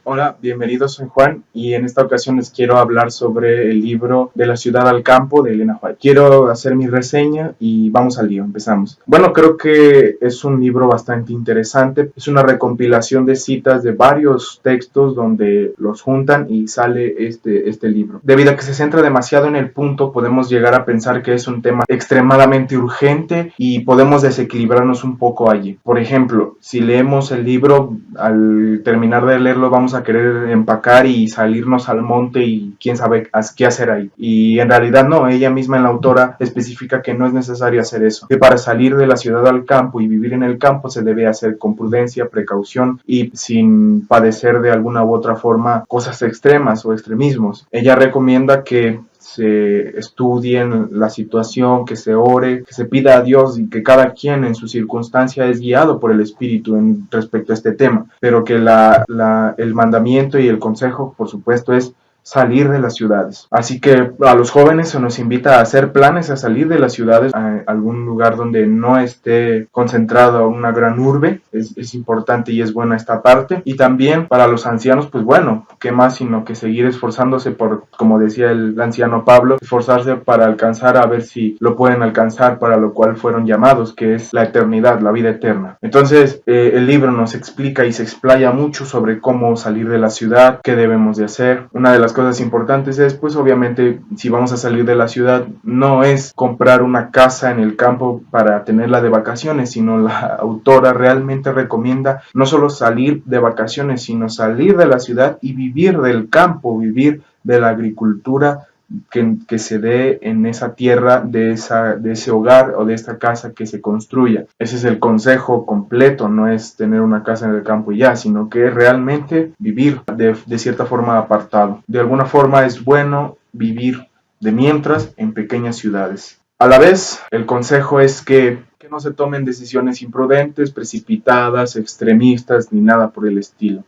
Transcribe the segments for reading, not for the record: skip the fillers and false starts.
Hola, bienvenidos, soy Juan y en esta ocasión les quiero hablar sobre el libro De la ciudad al campo de Elena White. Quiero hacer mi reseña y vamos al lío, empezamos. Bueno, creo que es un libro bastante interesante, es una recompilación de citas de varios textos donde los juntan y sale este libro. Debido a que se centra demasiado en el punto, podemos llegar a pensar que es un tema extremadamente urgente y podemos desequilibrarnos un poco allí. Por ejemplo, si leemos el libro, al terminar de leerlo vamos a querer empacar y salirnos al monte y quién sabe qué hacer ahí. Y en realidad no, ella misma en la autora especifica que no es necesario hacer eso, que para salir de la ciudad al campo y vivir en el campo se debe hacer con prudencia, precaución y sin padecer de alguna u otra forma cosas extremas o extremismos. Ella recomienda que se estudien la situación, que se ore, que se pida a Dios y que cada quien en su circunstancia es guiado por el Espíritu respecto a este tema, pero que el mandamiento y el consejo, por supuesto, es salir de las ciudades. Así que a los jóvenes se nos invita a hacer planes, a salir de las ciudades a algún lugar donde no esté concentrado una gran urbe. Es importante y es buena esta parte. Y también para los ancianos, pues bueno, qué más sino que seguir esforzándose por, como decía el anciano Pablo, esforzarse para alcanzar a ver si lo pueden alcanzar para lo cual fueron llamados, que es la eternidad, la vida eterna. Entonces, el libro nos explica y se explaya mucho sobre cómo salir de la ciudad, qué debemos de hacer. Una de las cosas importantes es, pues obviamente, si vamos a salir de la ciudad, no es comprar una casa en el campo para tenerla de vacaciones, sino la autora realmente recomienda no solo salir de vacaciones, sino salir de la ciudad y vivir del campo, vivir de la agricultura que se dé en esa tierra, de ese hogar o de esta casa que se construya. Ese es el consejo completo, no es tener una casa en el campo y ya, sino que es realmente vivir de cierta forma apartado. De alguna forma es bueno vivir de mientras en pequeñas ciudades. A la vez, el consejo es que no se tomen decisiones imprudentes, precipitadas, extremistas, ni nada por el estilo.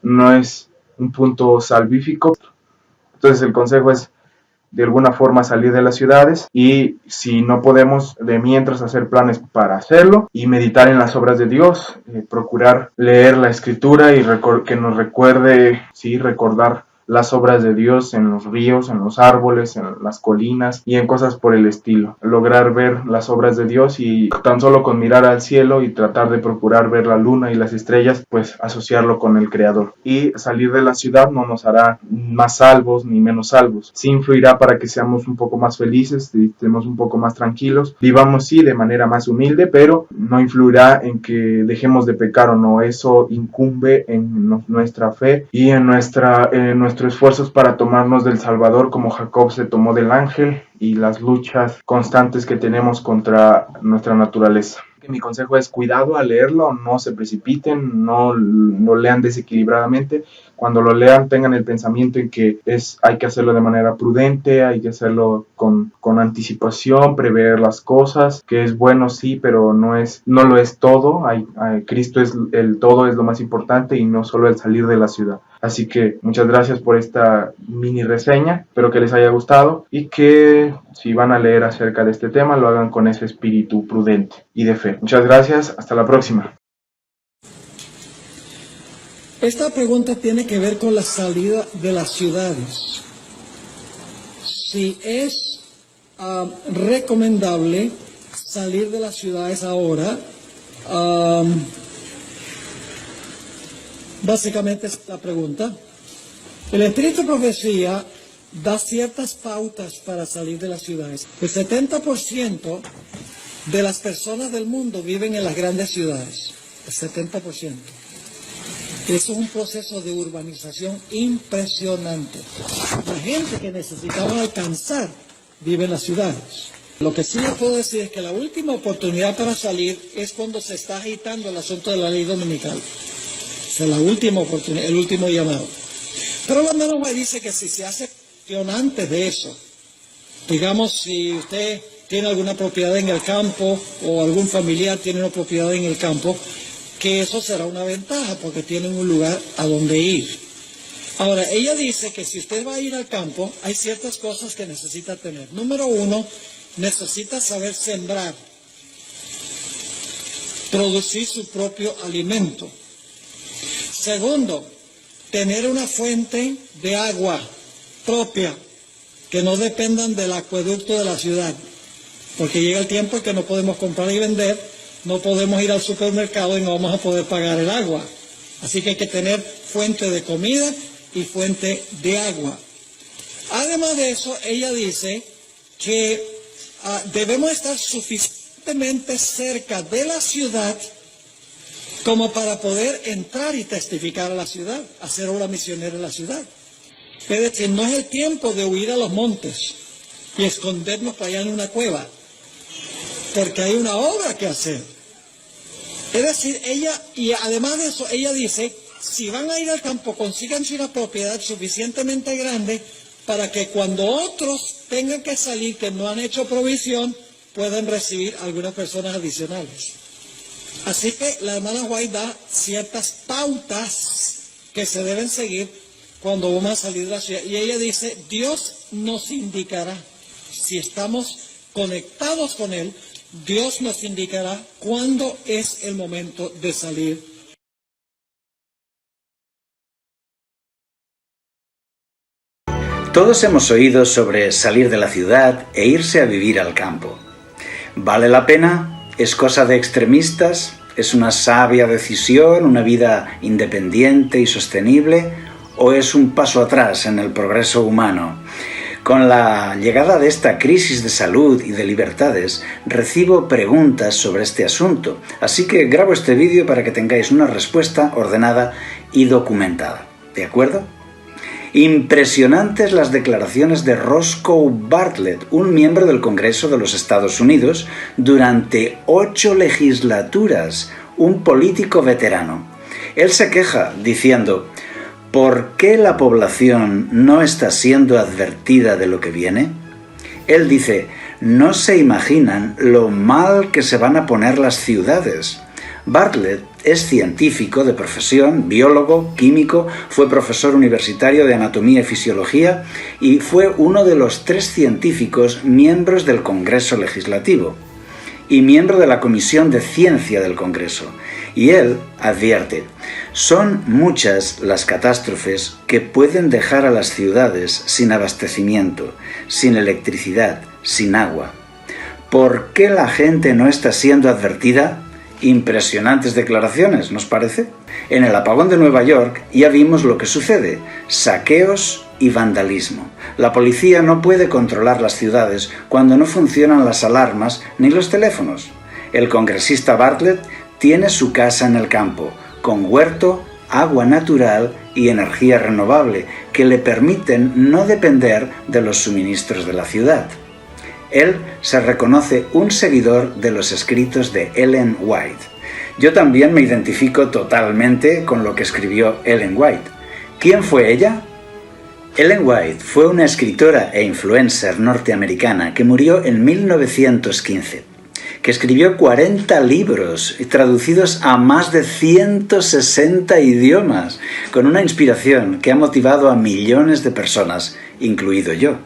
No es un punto salvífico. Entonces el consejo es de alguna forma salir de las ciudades y si no podemos de mientras hacer planes para hacerlo y meditar en las obras de Dios, procurar leer la escritura y que nos recuerde, sí, recordar las obras de Dios en los ríos, en los árboles, en las colinas y en cosas por el estilo. Lograr ver las obras de Dios y tan solo con mirar al cielo y tratar de procurar ver la luna y las estrellas, pues asociarlo con el Creador. Y salir de la ciudad no nos hará más salvos ni menos salvos. Sí influirá para que seamos un poco más felices, estemos un poco más tranquilos, vivamos sí de manera más humilde, pero no influirá en que dejemos de pecar o no. Eso incumbe en nuestra fe y en nuestros esfuerzos para tomarnos del Salvador como Jacob se tomó del ángel y las luchas constantes que tenemos contra nuestra naturaleza. Mi consejo es cuidado al leerlo, no se precipiten, no lean desequilibradamente. Cuando lo lean tengan el pensamiento en que hay que hacerlo de manera prudente, hay que hacerlo con anticipación, prever las cosas, que es bueno sí, pero no lo es todo. Cristo es el todo, es lo más importante y no solo el salir de la ciudad. Así que muchas gracias por esta mini reseña, espero que les haya gustado y que si van a leer acerca de este tema lo hagan con ese espíritu prudente y de fe. Muchas gracias, hasta la próxima. Esta pregunta tiene que ver con la salida de las ciudades. Si es recomendable salir de las ciudades ahora, básicamente es la pregunta. El Espíritu de Profecía da ciertas pautas para salir de las ciudades. El 70% de las personas del mundo viven en las grandes ciudades. El 70%. Eso es un proceso de urbanización impresionante. La gente que necesitamos alcanzar vive en las ciudades. Lo que sí les puedo decir es que la última oportunidad para salir es cuando se está agitando el asunto de la ley dominical. Esa es la última oportunidad, el último llamado. Pero la Elena White dice que si se hace acción antes de eso, digamos si usted tiene alguna propiedad en el campo o algún familiar tiene una propiedad en el campo, que eso será una ventaja porque tienen un lugar a donde ir. Ahora, ella dice que si usted va a ir al campo, hay ciertas cosas que necesita tener. Número uno, necesita saber sembrar, producir su propio alimento. Segundo, tener una fuente de agua propia, que no dependan del acueducto de la ciudad, porque llega el tiempo en que no podemos comprar y vender, no podemos ir al supermercado y no vamos a poder pagar el agua. Así que hay que tener fuente de comida y fuente de agua. Además de eso, ella dice que debemos estar suficientemente cerca de la ciudad como para poder entrar y testificar a la ciudad, hacer obra misionera en la ciudad. Es decir, no es el tiempo de huir a los montes y escondernos para allá en una cueva, porque hay una obra que hacer. Es decir, y además de eso, ella dice, si van a ir al campo, consíganse una propiedad suficientemente grande para que cuando otros tengan que salir, que no han hecho provisión, puedan recibir algunas personas adicionales. Así que la hermana White da ciertas pautas que se deben seguir cuando vamos a salir de la ciudad. Y ella dice, Dios nos indicará, si estamos conectados con Él, Dios nos indicará cuándo es el momento de salir. Todos hemos oído sobre salir de la ciudad e irse a vivir al campo. ¿Vale la pena? ¿Es cosa de extremistas? ¿Es una sabia decisión, una vida independiente y sostenible? ¿O es un paso atrás en el progreso humano? Con la llegada de esta crisis de salud y de libertades, recibo preguntas sobre este asunto, así que grabo este vídeo para que tengáis una respuesta ordenada y documentada. ¿De acuerdo? Impresionantes las declaraciones de Roscoe Bartlett, un miembro del Congreso de los Estados Unidos, durante 8 legislaturas, un político veterano. Él se queja diciendo, ¿por qué la población no está siendo advertida de lo que viene? Él dice, no se imaginan lo mal que se van a poner las ciudades. Bartlett es científico de profesión, biólogo, químico, fue profesor universitario de anatomía y fisiología y fue uno de los 3 científicos miembros del Congreso Legislativo y miembro de la Comisión de Ciencia del Congreso. Y él advierte, son muchas las catástrofes que pueden dejar a las ciudades sin abastecimiento, sin electricidad, sin agua. ¿Por qué la gente no está siendo advertida? Impresionantes declaraciones, ¿nos parece? En el apagón de Nueva York ya vimos lo que sucede, saqueos y vandalismo. La policía no puede controlar las ciudades cuando no funcionan las alarmas ni los teléfonos. El congresista Bartlett tiene su casa en el campo, con huerto, agua natural y energía renovable, que le permiten no depender de los suministros de la ciudad. Él se reconoce un seguidor de los escritos de Ellen White. Yo también me identifico totalmente con lo que escribió Ellen White. ¿Quién fue ella? Ellen White fue una escritora e influencer norteamericana que murió en 1915, que escribió 40 libros traducidos a más de 160 idiomas, con una inspiración que ha motivado a millones de personas, incluido yo.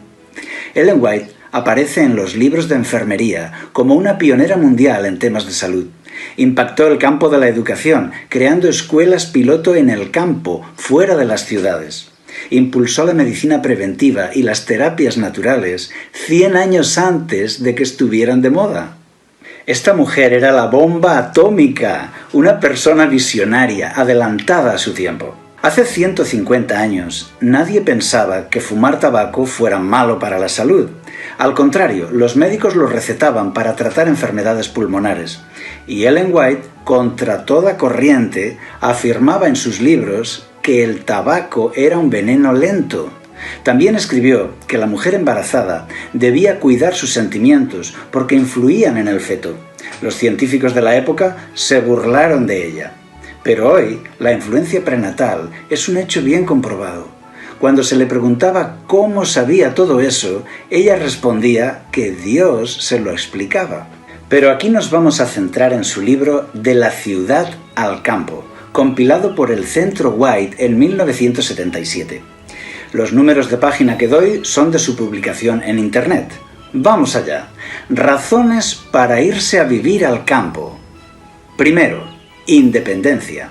Ellen White aparece en los libros de enfermería como una pionera mundial en temas de salud. Impactó el campo de la educación, creando escuelas piloto en el campo, fuera de las ciudades. Impulsó la medicina preventiva y las terapias naturales 100 años antes de que estuvieran de moda. Esta mujer era la bomba atómica, una persona visionaria, adelantada a su tiempo. Hace 150 años, nadie pensaba que fumar tabaco fuera malo para la salud. Al contrario, los médicos lo recetaban para tratar enfermedades pulmonares. Y Ellen White, contra toda corriente, afirmaba en sus libros que el tabaco era un veneno lento. También escribió que la mujer embarazada debía cuidar sus sentimientos porque influían en el feto. Los científicos de la época se burlaron de ella. Pero hoy, la influencia prenatal es un hecho bien comprobado. Cuando se le preguntaba cómo sabía todo eso, ella respondía que Dios se lo explicaba. Pero aquí nos vamos a centrar en su libro De la ciudad al campo, compilado por el Centro White en 1977. Los números de página que doy son de su publicación en Internet. Vamos allá. Razones para irse a vivir al campo. Primero, independencia.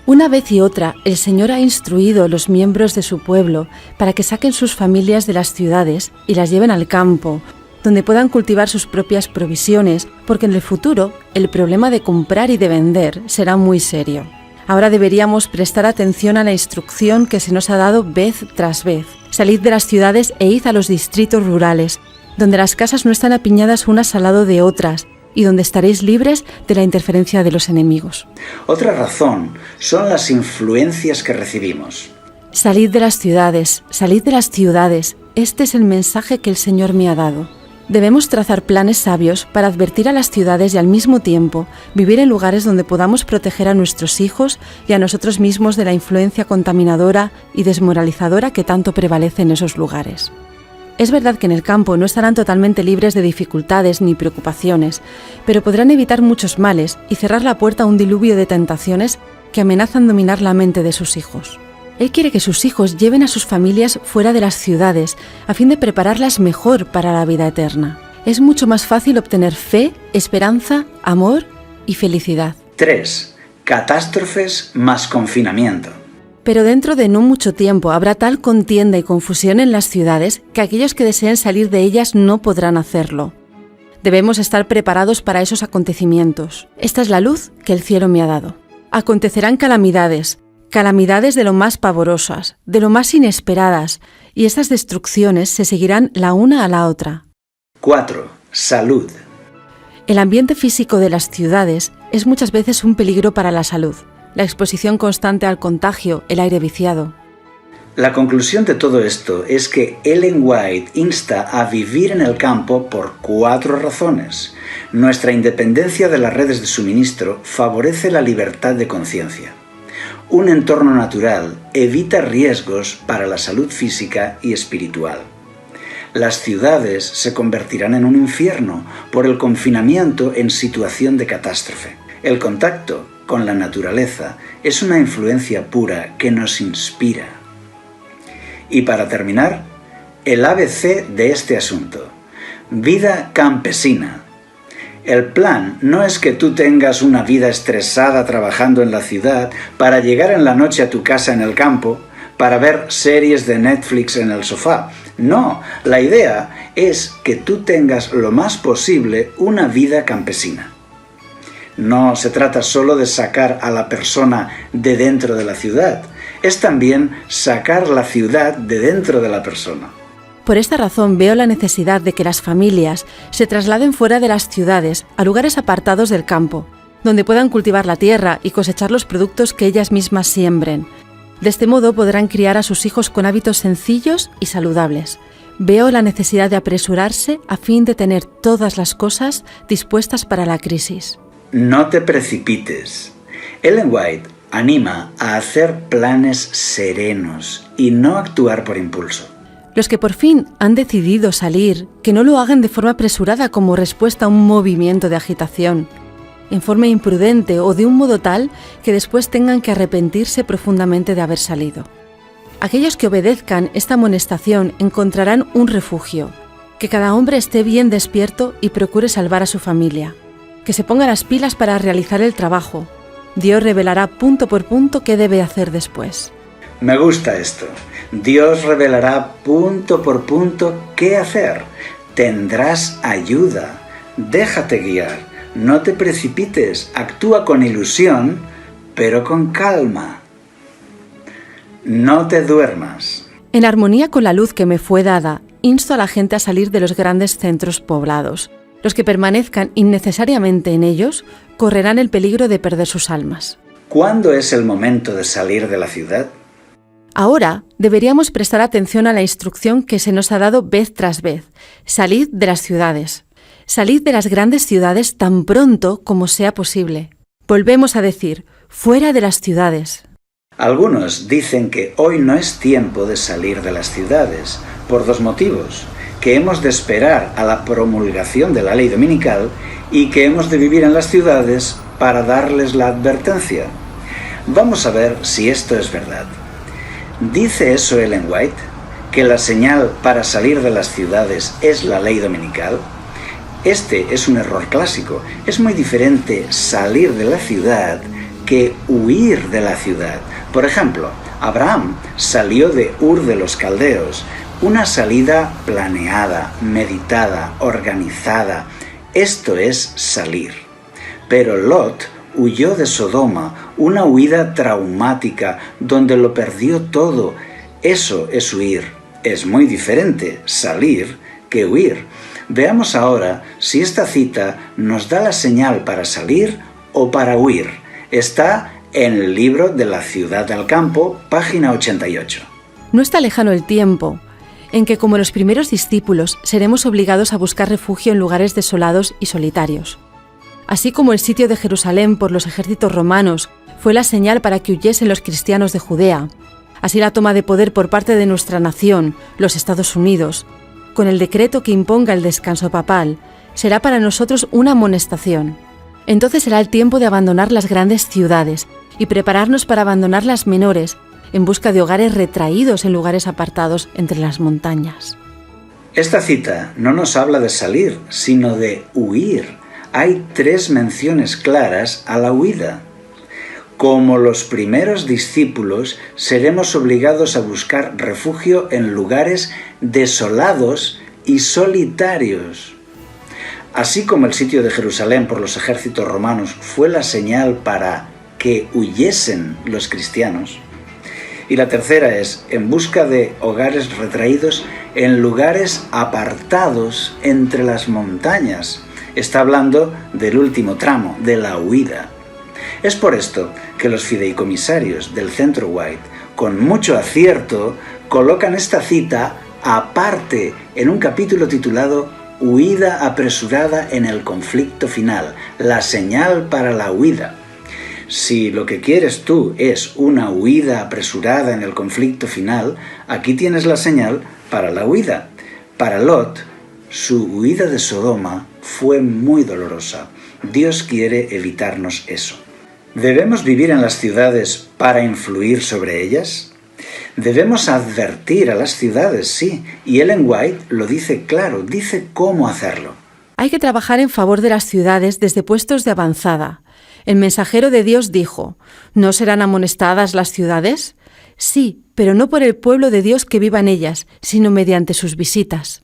Una vez y otra, el Señor ha instruido a los miembros de su pueblo para que saquen sus familias de las ciudades y las lleven al campo, donde puedan cultivar sus propias provisiones, porque en el futuro el problema de comprar y de vender será muy serio. Ahora deberíamos prestar atención a la instrucción que se nos ha dado vez tras vez. Salid de las ciudades e id a los distritos rurales, donde las casas no están apiñadas unas al lado de otras, y donde estaréis libres de la interferencia de los enemigos. Otra razón son las influencias que recibimos. Salid de las ciudades, salid de las ciudades. Este es el mensaje que el Señor me ha dado. Debemos trazar planes sabios para advertir a las ciudades y al mismo tiempo vivir en lugares donde podamos proteger a nuestros hijos y a nosotros mismos de la influencia contaminadora y desmoralizadora que tanto prevalece en esos lugares. Es verdad que en el campo no estarán totalmente libres de dificultades ni preocupaciones, pero podrán evitar muchos males y cerrar la puerta a un diluvio de tentaciones que amenazan dominar la mente de sus hijos. Él quiere que sus hijos lleven a sus familias fuera de las ciudades, a fin de prepararlas mejor para la vida eterna. Es mucho más fácil obtener fe, esperanza, amor y felicidad. 3. Catástrofes más confinamiento. Pero dentro de no mucho tiempo habrá tal contienda y confusión en las ciudades que aquellos que deseen salir de ellas no podrán hacerlo. Debemos estar preparados para esos acontecimientos. Esta es la luz que el cielo me ha dado. Acontecerán calamidades de lo más pavorosas, de lo más inesperadas, y estas destrucciones se seguirán la una a la otra. 4. Salud. El ambiente físico de las ciudades es muchas veces un peligro para la salud. La exposición constante al contagio, el aire viciado. La conclusión de todo esto es que Ellen White insta a vivir en el campo por 4 razones. Nuestra independencia de las redes de suministro favorece la libertad de conciencia. Un entorno natural evita riesgos para la salud física y espiritual. Las ciudades se convertirán en un infierno por el confinamiento en situación de catástrofe. El contacto con la naturaleza es una influencia pura que nos inspira. Y para terminar, el ABC de este asunto. Vida campesina. El plan no es que tú tengas una vida estresada trabajando en la ciudad para llegar en la noche a tu casa en el campo, para ver series de Netflix en el sofá. No, la idea es que tú tengas lo más posible una vida campesina. No se trata solo de sacar a la persona de dentro de la ciudad, es también sacar la ciudad de dentro de la persona. Por esta razón veo la necesidad de que las familias se trasladen fuera de las ciudades a lugares apartados del campo, donde puedan cultivar la tierra y cosechar los productos que ellas mismas siembren. De este modo podrán criar a sus hijos con hábitos sencillos y saludables. Veo la necesidad de apresurarse a fin de tener todas las cosas dispuestas para la crisis. No te precipites. Ellen White anima a hacer planes serenos y no actuar por impulso. Los que por fin han decidido salir, que no lo hagan de forma apresurada como respuesta a un movimiento de agitación, en forma imprudente o de un modo tal que después tengan que arrepentirse profundamente de haber salido. Aquellos que obedezcan esta amonestación encontrarán un refugio, que cada hombre esté bien despierto y procure salvar a su familia. Que se ponga las pilas para realizar el trabajo. Dios revelará punto por punto qué debe hacer después. Me gusta esto. Dios revelará punto por punto qué hacer. Tendrás ayuda. Déjate guiar. No te precipites. Actúa con ilusión, pero con calma. No te duermas. En armonía con la luz que me fue dada, insto a la gente a salir de los grandes centros poblados. Los que permanezcan innecesariamente en ellos correrán el peligro de perder sus almas. ¿Cuándo es el momento de salir de la ciudad? Ahora deberíamos prestar atención a la instrucción que se nos ha dado vez tras vez. Salid de las ciudades. Salid de las grandes ciudades tan pronto como sea posible. Volvemos a decir, fuera de las ciudades. Algunos dicen que hoy no es tiempo de salir de las ciudades, por 2 motivos. Que hemos de esperar a la promulgación de la ley dominical y que hemos de vivir en las ciudades para darles la advertencia. Vamos a ver si esto es verdad. ¿Dice eso Ellen White? ¿Que la señal para salir de las ciudades es la ley dominical? Este es un error clásico. Es muy diferente salir de la ciudad que huir de la ciudad. Por ejemplo, Abraham salió de Ur de los Caldeos, una salida planeada, meditada, organizada. Esto es salir. Pero Lot huyó de Sodoma, una huida traumática donde lo perdió todo. Eso es huir. Es muy diferente salir que huir. Veamos ahora si esta cita nos da la señal para salir o para huir. Está en el libro de la ciudad al campo, página 88. No está lejano el tiempo en que, como los primeros discípulos, seremos obligados a buscar refugio en lugares desolados y solitarios. Así como el sitio de Jerusalén por los ejércitos romanos fue la señal para que huyesen los cristianos de Judea, así la toma de poder por parte de nuestra nación, los Estados Unidos, con el decreto que imponga el descanso papal, será para nosotros una amonestación. Entonces será el tiempo de abandonar las grandes ciudades y prepararnos para abandonar las menores, en busca de hogares retraídos en lugares apartados entre las montañas. Esta cita no nos habla de salir, sino de huir. Hay 3 menciones claras a la huida. Como los primeros discípulos, seremos obligados a buscar refugio en lugares desolados y solitarios. Así como el sitio de Jerusalén por los ejércitos romanos fue la señal para que huyesen los cristianos. Y la tercera es, en busca de hogares retraídos en lugares apartados entre las montañas. Está hablando del último tramo, de la huida. Es por esto que los fideicomisarios del Centro White, con mucho acierto, colocan esta cita aparte en un capítulo titulado Huida apresurada en el conflicto final, la señal para la huida. Si lo que quieres tú es una huida apresurada en el conflicto final, aquí tienes la señal para la huida. Para Lot, su huida de Sodoma fue muy dolorosa. Dios quiere evitarnos eso. ¿Debemos vivir en las ciudades para influir sobre ellas? Debemos advertir a las ciudades, sí, y Ellen White lo dice claro, dice cómo hacerlo. Hay que trabajar en favor de las ciudades desde puestos de avanzada. El mensajero de Dios dijo, ¿no serán amonestadas las ciudades? Sí, pero no por el pueblo de Dios que viva en ellas, sino mediante sus visitas.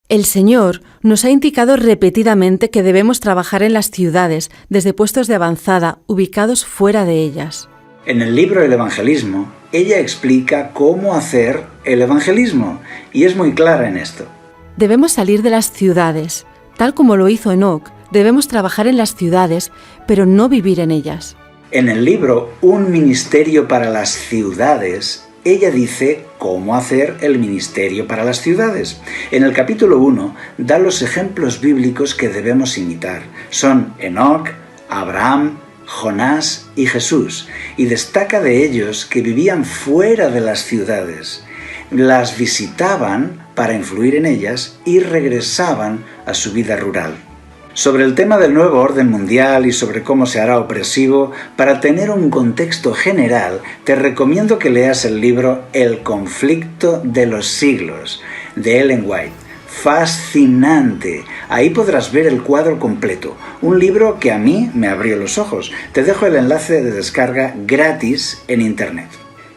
El Señor nos ha indicado repetidamente que debemos trabajar en las ciudades desde puestos de avanzada, ubicados fuera de ellas. En el libro El Evangelismo, ella explica cómo hacer el evangelismo, y es muy clara en esto. Debemos salir de las ciudades. Tal como lo hizo Enoc, debemos trabajar en las ciudades, pero no vivir en ellas. En el libro Un ministerio para las ciudades, ella dice cómo hacer el ministerio para las ciudades. En el capítulo 1 da los ejemplos bíblicos que debemos imitar. Son Enoc, Abraham, Jonás y Jesús, y destaca de ellos que vivían fuera de las ciudades. Las visitaban para influir en ellas y regresaban a su vida rural. Sobre el tema del nuevo orden mundial y sobre cómo se hará opresivo, para tener un contexto general, te recomiendo que leas el libro El conflicto de los siglos, de Ellen White. Fascinante. Ahí podrás ver el cuadro completo. Un libro que a mí me abrió los ojos. Te dejo el enlace de descarga gratis en internet.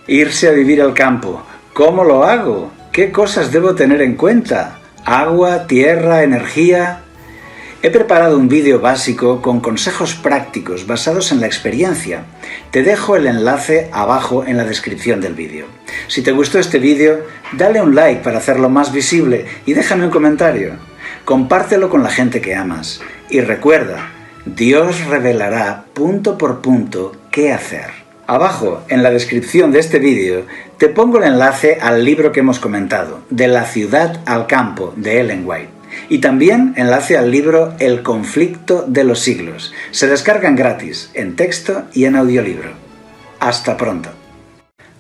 Irse a vivir al campo. ¿Cómo lo hago? ¿Qué cosas debo tener en cuenta? ¿Agua, tierra, energía? He preparado un vídeo básico con consejos prácticos basados en la experiencia. Te dejo el enlace abajo en la descripción del vídeo. Si te gustó este vídeo, dale un like para hacerlo más visible y déjame un comentario. Compártelo con la gente que amas. Y recuerda, Dios revelará punto por punto qué hacer. Abajo, en la descripción de este vídeo, te pongo el enlace al libro que hemos comentado, De la ciudad al campo, de Ellen White. Y también enlace al libro El conflicto de los siglos. Se descargan gratis, en texto y en audiolibro. Hasta pronto.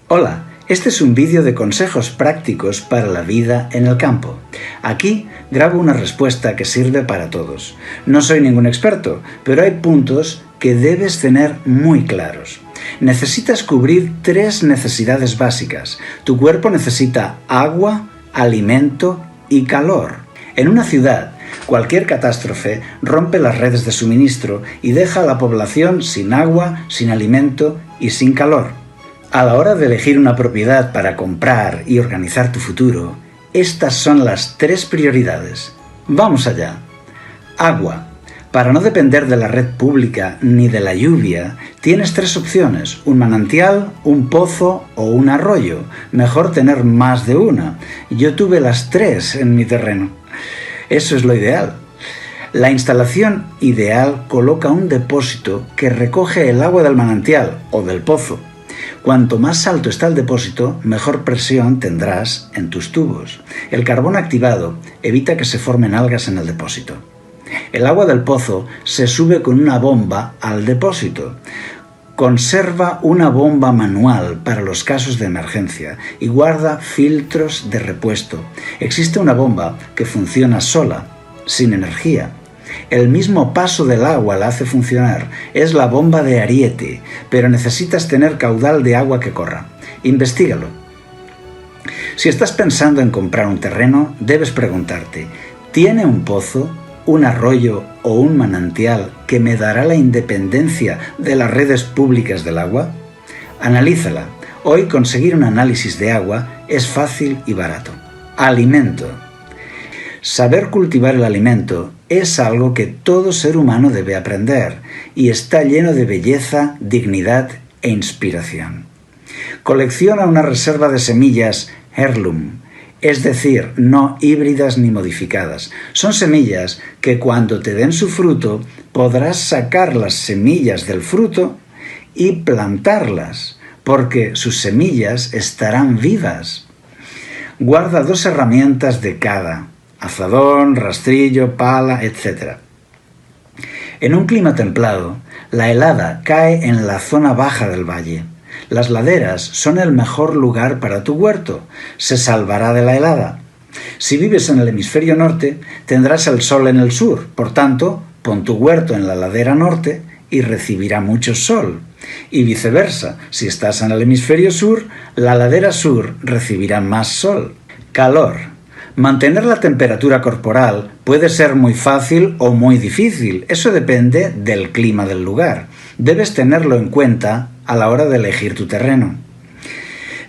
Hola, este es un vídeo de consejos prácticos para la vida en el campo. Aquí grabo una respuesta que sirve para todos. No soy ningún experto, pero hay puntos que debes tener muy claros. Necesitas cubrir 3 necesidades básicas. Tu cuerpo necesita agua, alimento y calor. En una ciudad, Cualquier catástrofe rompe las redes de suministro y deja a la población sin agua, sin alimento y sin calor. A la hora de elegir una propiedad para comprar y organizar tu futuro, estas son las 3 prioridades. Vamos allá. Agua. Para no depender de la red pública ni de la lluvia, tienes 3 opciones: un manantial, un pozo o un arroyo. Mejor tener más de una. Yo tuve las 3 en mi terreno. Eso es lo ideal. La instalación ideal coloca un depósito que recoge el agua del manantial o del pozo. Cuanto más alto está el depósito, mejor presión tendrás en tus tubos. El carbón activado evita que se formen algas en el depósito. El agua del pozo se sube con una bomba al depósito. Conserva una bomba manual para los casos de emergencia y guarda filtros de repuesto. Existe una bomba que funciona sola, sin energía. El mismo paso del agua la hace funcionar. Es la bomba de Ariete, pero necesitas tener caudal de agua que corra. Investígalo. Si estás pensando en comprar un terreno, debes preguntarte: ¿tiene un pozo, un arroyo o un manantial que me dará la independencia de las redes públicas del agua? Analízala. Hoy conseguir un análisis de agua es fácil y barato. Alimento. Saber cultivar el alimento es algo que todo ser humano debe aprender y está lleno de belleza, dignidad e inspiración. Colecciona una reserva de semillas heirloom, es decir, no híbridas ni modificadas. Son semillas que cuando te den su fruto podrás sacar las semillas del fruto y plantarlas, porque sus semillas estarán vivas. Guarda 2 herramientas de cada: azadón, rastrillo, pala, etc. En un clima templado, la helada cae en la zona baja del valle. Las laderas son el mejor lugar para tu huerto. Se salvará de la helada. Si vives en el hemisferio norte, tendrás el sol en el sur. Por tanto, pon tu huerto en la ladera norte y recibirá mucho sol. Y viceversa, si estás en el hemisferio sur, la ladera sur recibirá más sol. Calor. Mantener la temperatura corporal puede ser muy fácil o muy difícil. Eso depende del clima del lugar. Debes tenerlo en cuenta a la hora de elegir tu terreno.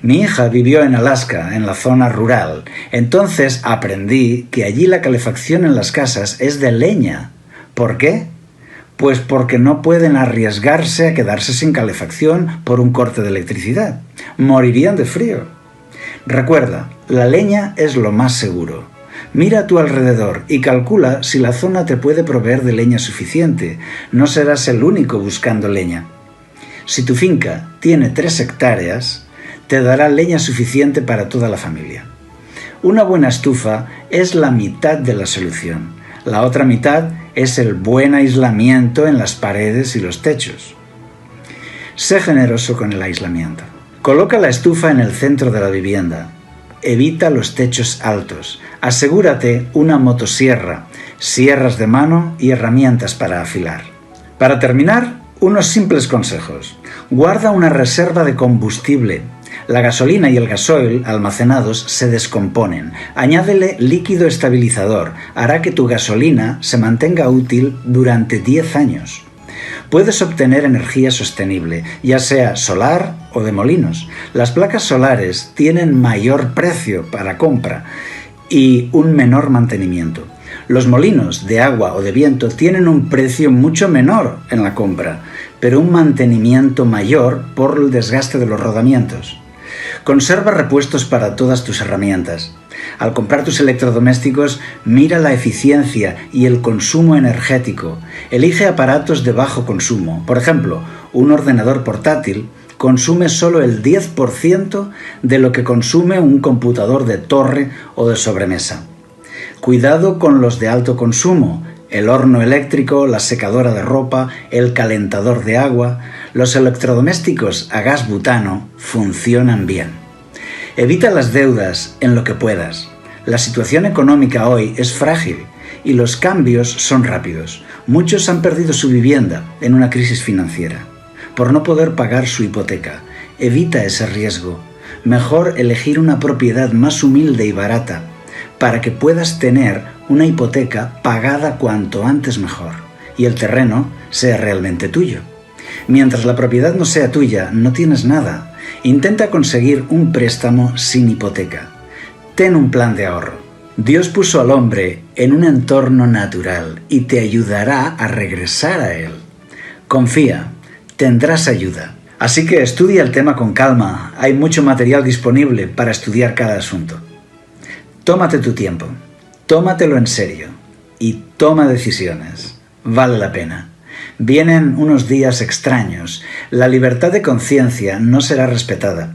Mi hija vivió en Alaska, en la zona rural. Entonces aprendí que allí la calefacción en las casas es de leña. ¿Por qué? Pues porque no pueden arriesgarse a quedarse sin calefacción por un corte de electricidad. Morirían de frío. Recuerda, la leña es lo más seguro. Mira a tu alrededor y calcula si la zona te puede proveer de leña suficiente. No serás el único buscando leña. Si tu finca tiene 3 hectáreas, te dará leña suficiente para toda la familia. Una buena estufa es la mitad de la solución. La otra mitad es el buen aislamiento en las paredes y los techos. Sé generoso con el aislamiento. Coloca la estufa en el centro de la vivienda. Evita los techos altos. Asegúrate una motosierra, sierras de mano y herramientas para afilar. Para terminar, unos simples consejos. Guarda una reserva de combustible. La gasolina y el gasoil almacenados se descomponen. Añádele líquido estabilizador. Hará que tu gasolina se mantenga útil durante 10 años. Puedes obtener energía sostenible, ya sea solar o de molinos. Las placas solares tienen mayor precio para compra y un menor mantenimiento. Los molinos de agua o de viento tienen un precio mucho menor en la compra, pero un mantenimiento mayor por el desgaste de los rodamientos. Conserva repuestos para todas tus herramientas. Al comprar tus electrodomésticos, mira la eficiencia y el consumo energético. Elige aparatos de bajo consumo. Por ejemplo, un ordenador portátil consume solo el 10% de lo que consume un computador de torre o de sobremesa. Cuidado con los de alto consumo: el horno eléctrico, la secadora de ropa, el calentador de agua. Los electrodomésticos a gas butano funcionan bien. Evita las deudas en lo que puedas. La situación económica hoy es frágil y los cambios son rápidos. Muchos han perdido su vivienda en una crisis financiera por no poder pagar su hipoteca. Evita ese riesgo. Mejor elegir una propiedad más humilde y barata. para que puedas tener una hipoteca pagada cuanto antes mejor y el terreno sea realmente tuyo. Mientras la propiedad no sea tuya, no tienes nada. Intenta conseguir un préstamo sin hipoteca. Ten un plan de ahorro. Dios puso al hombre en un entorno natural y te ayudará a regresar a él. Confía, tendrás ayuda. Así que estudia el tema con calma. Hay mucho material disponible para estudiar cada asunto. Tómate tu tiempo, tómatelo en serio y toma decisiones. Vale la pena. Vienen unos días extraños. La libertad de conciencia no será respetada.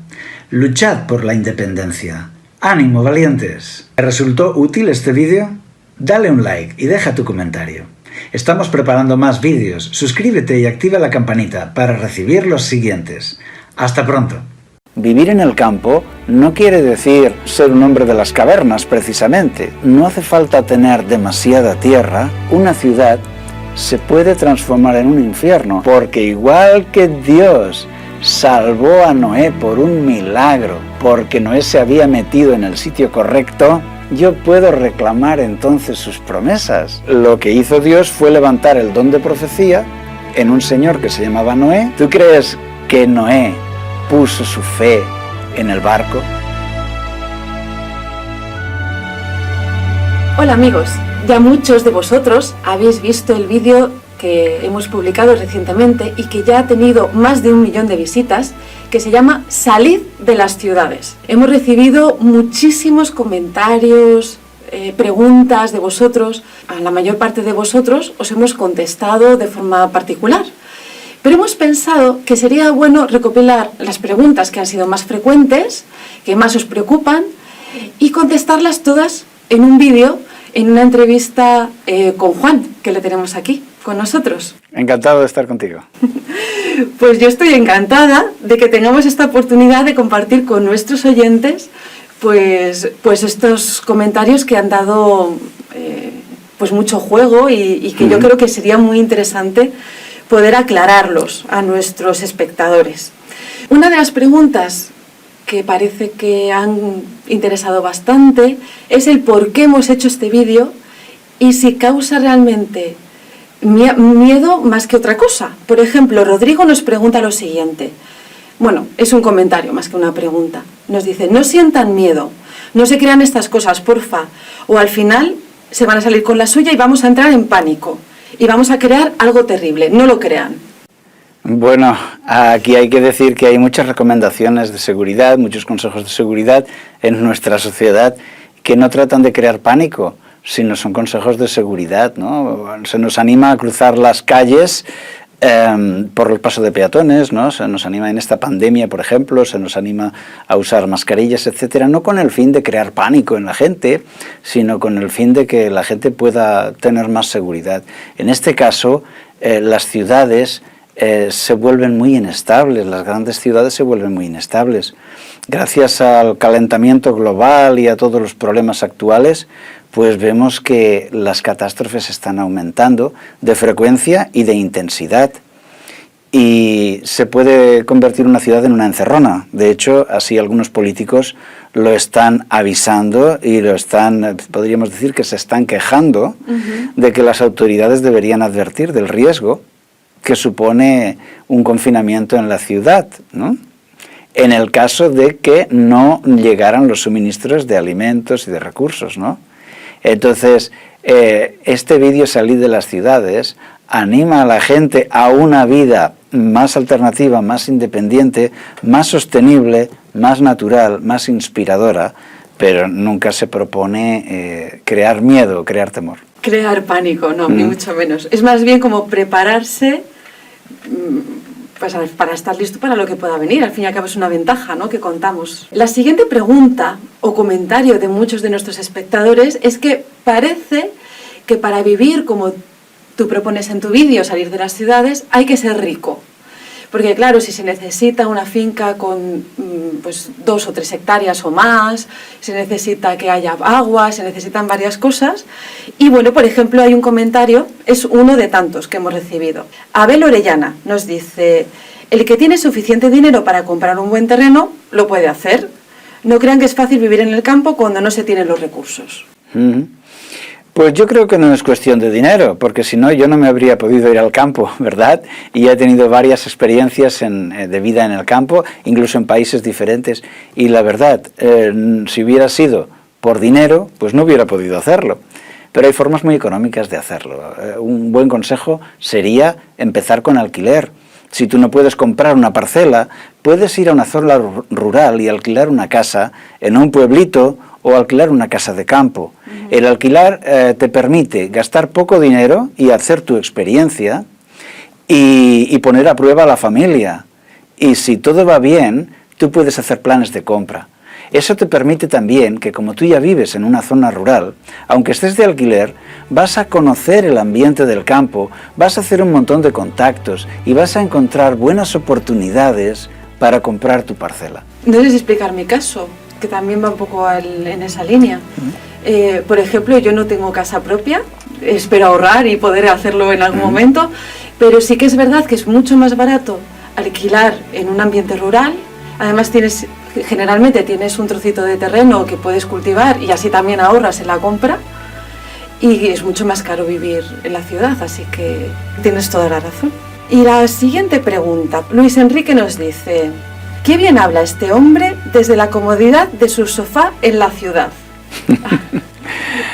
Luchad por la independencia. ¡Ánimo, valientes! ¿Te resultó útil este vídeo? Dale un like y deja tu comentario. Estamos preparando más vídeos. Suscríbete y activa la campanita para recibir los siguientes. ¡Hasta pronto! Vivir en el campo no quiere decir ser un hombre de las cavernas, precisamente. No hace falta tener demasiada tierra. Una ciudad se puede transformar en un infierno, porque igual que Dios salvó a Noé por un milagro, porque Noé se había metido en el sitio correcto, yo puedo reclamar entonces sus promesas. Lo que hizo Dios fue levantar el don de profecía en un señor que se llamaba Noé. ¿Tú crees que Noé puso su fe en el barco? Hola amigos, ya muchos de vosotros habéis visto el vídeo que hemos publicado recientemente y que ya ha tenido más de 1 millón de visitas, que se llama Salid de las ciudades. Hemos recibido muchísimos comentarios, preguntas de vosotros. A la mayor parte de vosotros os hemos contestado de forma particular. Pero hemos pensado que sería bueno recopilar las preguntas que han sido más frecuentes, que más os preocupan, y contestarlas todas en un vídeo, en una entrevista con Juan, que le tenemos aquí con nosotros. Encantado de estar contigo. Pues yo estoy encantada de que tengamos esta oportunidad de compartir con nuestros oyentes pues estos comentarios que han dado pues mucho juego y que yo creo que sería muy interesante poder aclararlos a nuestros espectadores. Una de las preguntas que parece que han interesado bastante es el por qué hemos hecho este vídeo y si causa realmente miedo más que otra cosa. Por ejemplo, Rodrigo nos pregunta lo siguiente. Bueno, es un comentario más que una pregunta. Nos dice, no sientan miedo, no se crean estas cosas, porfa, o al final se van a salir con la suya y vamos a entrar en pánico y vamos a crear algo terrible. No lo crean. Bueno, aquí hay que decir que hay muchas recomendaciones de seguridad, muchos consejos de seguridad en nuestra sociedad que no tratan de crear pánico, sino son consejos de seguridad, ¿no? Se nos anima a cruzar las calles por el paso de peatones, ¿no? Se nos anima en esta pandemia, por ejemplo, se nos anima a usar mascarillas, etcétera, no con el fin de crear pánico en la gente, sino con el fin de que la gente pueda tener más seguridad. En este caso, las ciudades se vuelven muy inestables, las grandes ciudades se vuelven muy inestables. Gracias al calentamiento global y a todos los problemas actuales, pues vemos que las catástrofes están aumentando de frecuencia y de intensidad. Y se puede convertir una ciudad en una encerrona. De hecho, así algunos políticos lo están avisando y lo están, podríamos decir que se están quejando de que las autoridades deberían advertir del riesgo que supone un confinamiento en la ciudad, ¿no? En el caso de que no llegaran los suministros de alimentos y de recursos, ¿no? Entonces, este vídeo Salid de las ciudades anima a la gente a una vida más alternativa, más independiente, más sostenible, más natural, más inspiradora, pero nunca se propone crear miedo, crear temor. Crear pánico, no, ni mucho menos. Es más bien como prepararse pues, para estar listo para lo que pueda venir. Al fin y al cabo es una ventaja, ¿no?, que contamos. La siguiente pregunta o comentario de muchos de nuestros espectadores es que parece que para vivir como tú propones en tu vídeo, salir de las ciudades, hay que ser rico. Porque claro, si se necesita una finca con pues 2 o 3 hectáreas o más, se necesita que haya agua, se necesitan varias cosas. Y bueno, por ejemplo, hay un comentario, es uno de tantos que hemos recibido. Abel Orellana nos dice, el que tiene suficiente dinero para comprar un buen terreno, lo puede hacer. No crean que es fácil vivir en el campo cuando no se tienen los recursos. Pues yo creo que no es cuestión de dinero, porque si no yo no me habría podido ir al campo, ¿verdad? Y he tenido varias experiencias de vida en el campo, incluso en países diferentes, y la verdad, si hubiera sido por dinero, pues no hubiera podido hacerlo. Pero hay formas muy económicas de hacerlo. Un buen consejo sería empezar con alquiler. Si tú no puedes comprar una parcela, puedes ir a una zona rural y alquilar una casa en un pueblito o alquilar una casa de campo. El alquilar te permite gastar poco dinero y hacer tu experiencia y poner a prueba a la familia. Y si todo va bien, tú puedes hacer planes de compra. Eso te permite también que, como tú ya vives en una zona rural, aunque estés de alquiler, vas a conocer el ambiente del campo, vas a hacer un montón de contactos y vas a encontrar buenas oportunidades para comprar tu parcela. No sé si explicar mi caso, que también va un poco en esa línea. Por ejemplo, yo no tengo casa propia, espero ahorrar y poder hacerlo en algún momento, pero sí que es verdad que es mucho más barato alquilar en un ambiente rural. Además generalmente tienes un trocito de terreno que puedes cultivar y así también ahorras en la compra, y es mucho más caro vivir en la ciudad, así que tienes toda la razón. Y la siguiente pregunta, Luis Enrique nos dice: ¿qué bien habla este hombre desde la comodidad de su sofá en la ciudad?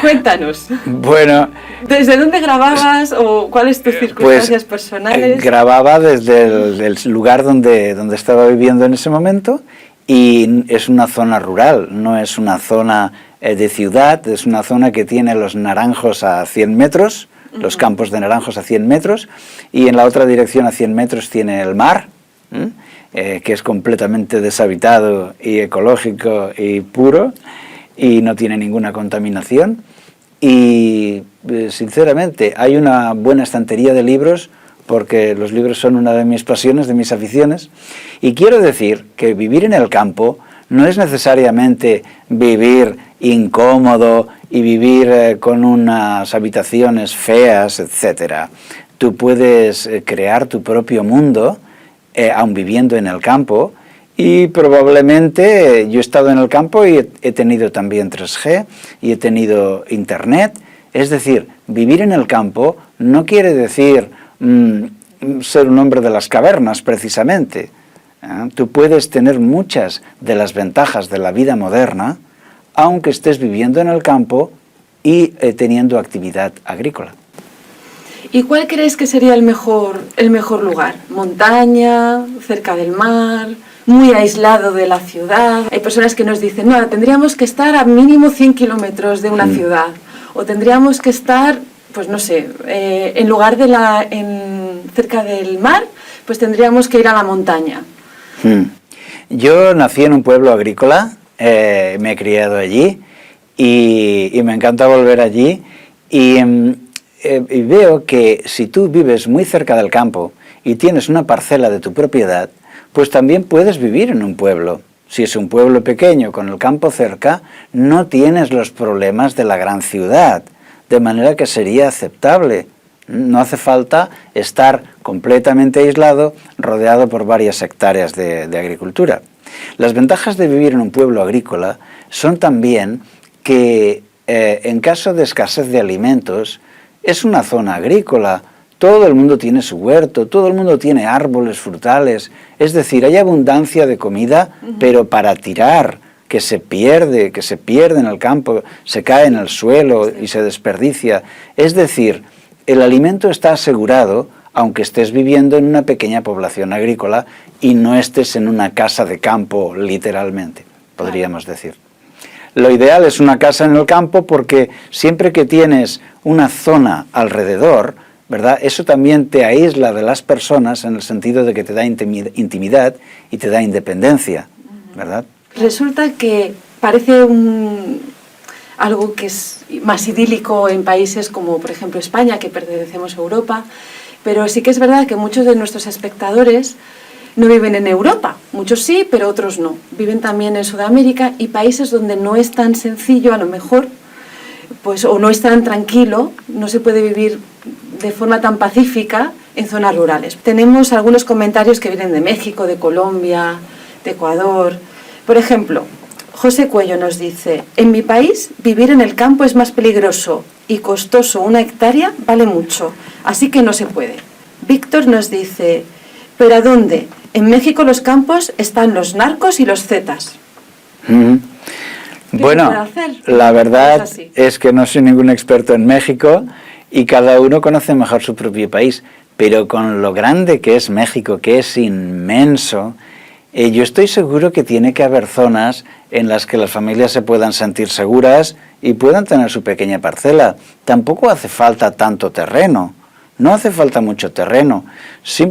Cuéntanos. Bueno, ¿desde dónde grababas o cuáles tus circunstancias personales? Grababa desde el lugar donde estaba viviendo en ese momento, y es una zona rural, no es una zona de ciudad, es una zona que tiene los naranjos a 100 metros, los campos de naranjos a 100 metros, y en la otra dirección a 100 metros tiene el mar, que es completamente deshabitado y ecológico y puro, y no tiene ninguna contaminación. Y sinceramente hay una buena estantería de libros, porque los libros son una de mis pasiones, de mis aficiones, y quiero decir que vivir en el campo no es necesariamente vivir incómodo y vivir con unas habitaciones feas, etc. Tú puedes crear tu propio mundo, aun viviendo en el campo, y probablemente yo he estado en el campo y he tenido también 3G y he tenido internet. Es decir, vivir en el campo no quiere decir ser un hombre de las cavernas, precisamente. Tú puedes tener muchas de las ventajas de la vida moderna, aunque estés viviendo en el campo y teniendo actividad agrícola. ¿Y cuál crees que sería el mejor lugar? ¿Montaña, cerca del mar, muy aislado de la ciudad? Hay personas que nos dicen: no, tendríamos que estar a mínimo 100 kilómetros de una ciudad, o tendríamos que estar, pues no sé, en lugar de cerca del mar, pues tendríamos que ir a la montaña. Yo nací en un pueblo agrícola, me he criado allí y me encanta volver allí, y veo que si tú vives muy cerca del campo y tienes una parcela de tu propiedad, pues también puedes vivir en un pueblo. Si es un pueblo pequeño con el campo cerca, no tienes los problemas de la gran ciudad, de manera que sería aceptable. No hace falta estar completamente aislado, rodeado por varias hectáreas de agricultura. Las ventajas de vivir en un pueblo agrícola son también que en caso de escasez de alimentos, es una zona agrícola. Todo el mundo tiene su huerto, todo el mundo tiene árboles frutales, es decir, hay abundancia de comida, pero para tirar, que se pierde en el campo, se cae en el suelo y se desperdicia. Es decir, el alimento está asegurado, aunque estés viviendo en una pequeña población agrícola y no estés en una casa de campo, literalmente, podríamos decir. Lo ideal es una casa en el campo, porque siempre que tienes una zona alrededor, ¿verdad?, eso también te aísla de las personas, en el sentido de que te da intimidad y te da independencia, ¿verdad? Resulta que parece algo que es más idílico en países como, por ejemplo, España, que pertenecemos a Europa, pero sí que es verdad que muchos de nuestros espectadores no viven en Europa. Muchos sí, pero otros no. Viven también en Sudamérica y países donde no es tan sencillo, a lo mejor, pues, o no es tan tranquilo, no se puede vivir de forma tan pacífica en zonas rurales. Tenemos algunos comentarios que vienen de México, de Colombia, de Ecuador. Por ejemplo, José Cuello nos dice, en mi país vivir en el campo es más peligroso y costoso, 1 hectárea vale mucho, así que no se puede. Víctor nos dice, ¿pero a dónde? En México los campos están los narcos y los zetas. Bueno, la verdad es que no soy ningún experto en México y cada uno conoce mejor su propio país, pero con lo grande que es México, que es inmenso, yo estoy seguro que tiene que haber zonas en las que las familias se puedan sentir seguras y puedan tener su pequeña parcela. Tampoco hace falta tanto terreno, no hace falta mucho terreno.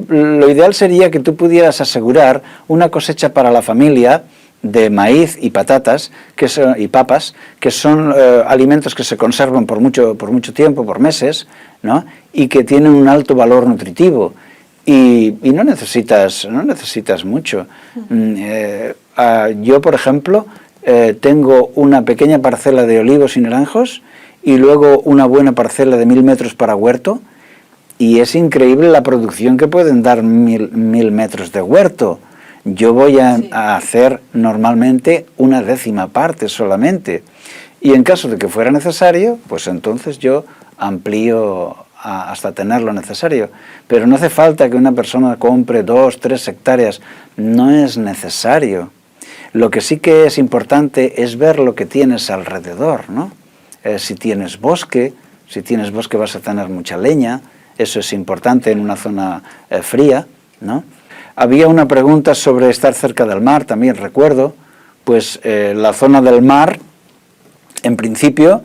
Lo ideal sería que tú pudieras asegurar una cosecha para la familia de maíz y patatas y papas, que son alimentos que se conservan por mucho tiempo, por meses, ¿no? Y que tienen un alto valor nutritivo. Y no necesitas mucho. Yo, por ejemplo, tengo una pequeña parcela de olivos y naranjos y luego una buena parcela de 1000 metros para huerto, y es increíble la producción que pueden dar 1000 metros de huerto. Yo voy a hacer normalmente 1/10 parte solamente, y en caso de que fuera necesario, pues entonces yo amplío hasta tener lo necesario, pero no hace falta que una persona compre 2, 3 hectáreas, no es necesario. Lo que sí que es importante es ver lo que tienes alrededor, ¿no? Si tienes bosque vas a tener mucha leña, eso es importante en una zona fría, ¿no? Había una pregunta sobre estar cerca del mar, también recuerdo, pues la zona del mar, en principio,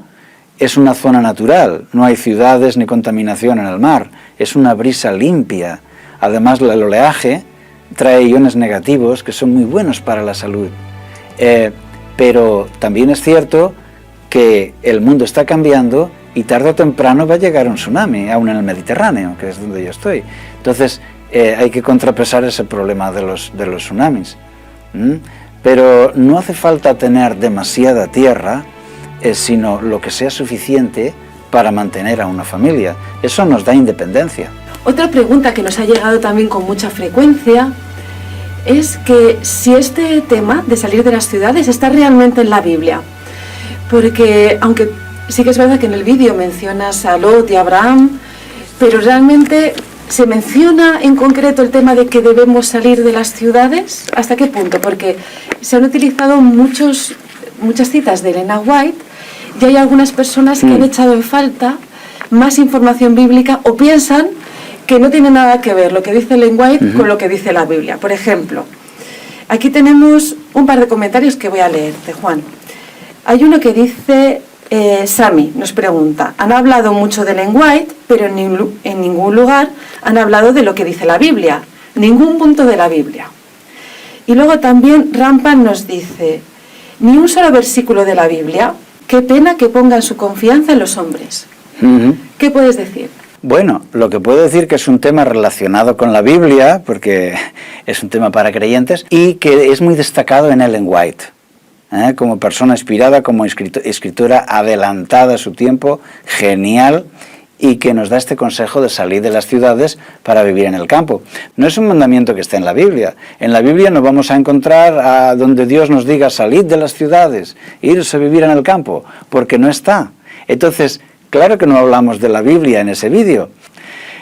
es una zona natural, no hay ciudades ni contaminación en el mar, es una brisa limpia. Además, el oleaje trae iones negativos que son muy buenos para la salud. Pero también es cierto que el mundo está cambiando y tarde o temprano va a llegar un tsunami, aún en el Mediterráneo, que es donde yo estoy. Entonces, hay que contrapesar ese problema de los tsunamis. Pero no hace falta tener demasiada tierra, sino lo que sea suficiente para mantener a una familia. Eso nos da independencia. Otra pregunta que nos ha llegado también con mucha frecuencia es que si este tema de salir de las ciudades está realmente en la Biblia. Porque, aunque sí que es verdad que en el vídeo mencionas a Lot y a Abraham, pero realmente ¿se menciona en concreto el tema de que debemos salir de las ciudades? ¿Hasta qué punto? Porque se han utilizado muchas citas de Elena White, y hay algunas personas que han echado en falta más información bíblica o piensan que no tiene nada que ver lo que dice Ellen White con lo que dice la Biblia. Por ejemplo, aquí tenemos un par de comentarios que voy a leerte, Juan. Hay uno que dice, Sami nos pregunta, han hablado mucho de Ellen White, pero en ningún lugar han hablado de lo que dice la Biblia, ningún punto de la Biblia. Y luego también Rampan nos dice, ni un solo versículo de la Biblia. Qué pena que pongan su confianza en los hombres. ¿Qué puedes decir? Bueno, lo que puedo decir que es un tema relacionado con la Biblia, porque es un tema para creyentes, y que es muy destacado en Ellen White, como persona inspirada, como escritora adelantada a su tiempo, genial, y que nos da este consejo de salir de las ciudades para vivir en el campo. No es un mandamiento que esté en la Biblia. En la Biblia nos vamos a encontrar a donde Dios nos diga salid de las ciudades, irse a vivir en el campo, porque no está. Entonces, claro que no hablamos de la Biblia en ese vídeo.